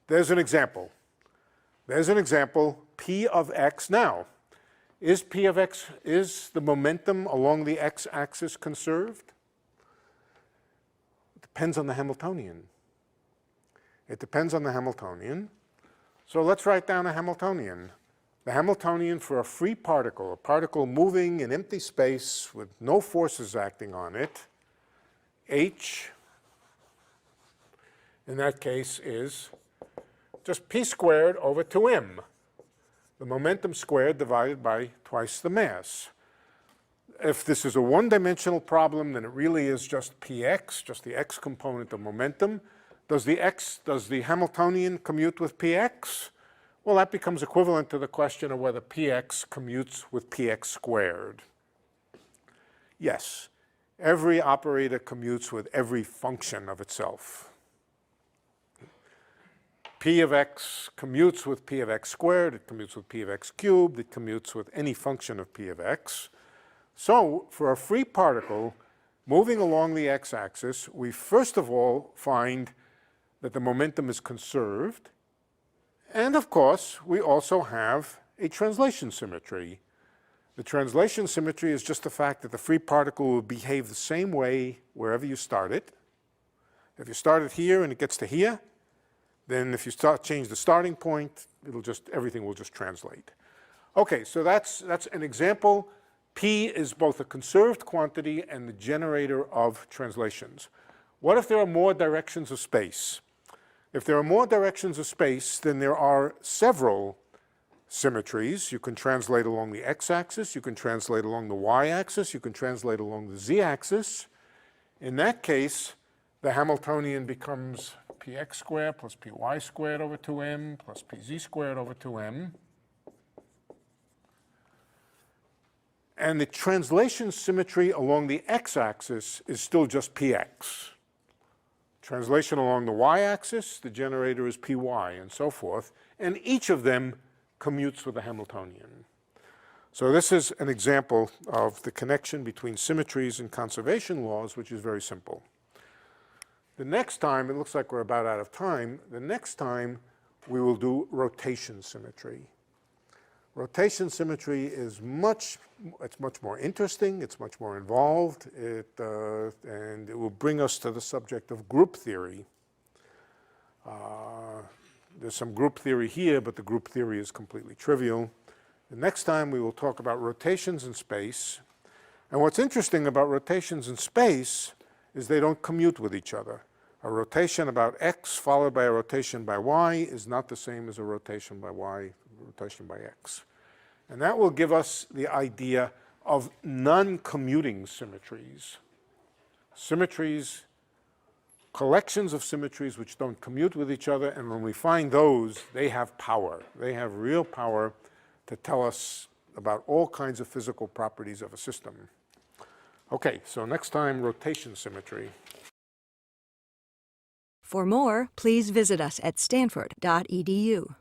there's an example. There's an example, P of x. Now, is P of x, is the momentum along the x-axis conserved? It depends on the Hamiltonian. It depends on the Hamiltonian. So let's write down a Hamiltonian. The Hamiltonian for a free particle, a particle moving in empty space with no forces acting on it, H, in that case, is just P squared over 2m. The momentum squared divided by twice the mass. If this is a one-dimensional problem, then it really is just px, just the x component of momentum. Does the Hamiltonian commute with px? Well, that becomes equivalent to the question of whether px commutes with px squared. Yes, every operator commutes with every function of itself. P of x commutes with P of x squared, it commutes with P of x cubed, it commutes with any function of P of x. So for a free particle moving along the x-axis, we first of all find that the momentum is conserved. And of course, we also have a translation symmetry. The translation symmetry is just the fact that the free particle will behave the same way wherever you start it. If you start it here and it gets to here, then if you change the starting point, everything will just translate. Okay, so that's an example. P is both a conserved quantity and the generator of translations. What if there are more directions of space? If there are more directions of space, then there are several symmetries. You can translate along the x-axis, you can translate along the y-axis, you can translate along the z-axis. In that case, the Hamiltonian becomes px squared plus py squared over 2m plus pz squared over 2m. And the translation symmetry along the x-axis is still just px. Translation along the y-axis, the generator is py, and so forth. And each of them commutes with the Hamiltonian. So this is an example of the connection between symmetries and conservation laws, which is very simple. The next time, it looks like we're about out of time, the next time we will do rotation symmetry. Rotation symmetry is much more interesting, it's much more involved, and it will bring us to the subject of group theory. There's some group theory here, but the group theory is completely trivial. The next time we will talk about rotations in space. And what's interesting about rotations in space is they don't commute with each other. A rotation about x followed by a rotation by y is not the same as a rotation by y, rotation by x. And that will give us the idea of non-commuting symmetries. Symmetries, collections of symmetries which don't commute with each other, and when we find those, they have power. They have real power to tell us about all kinds of physical properties of a system. Okay, so next time, rotation symmetry. For more, please visit us at stanford.edu.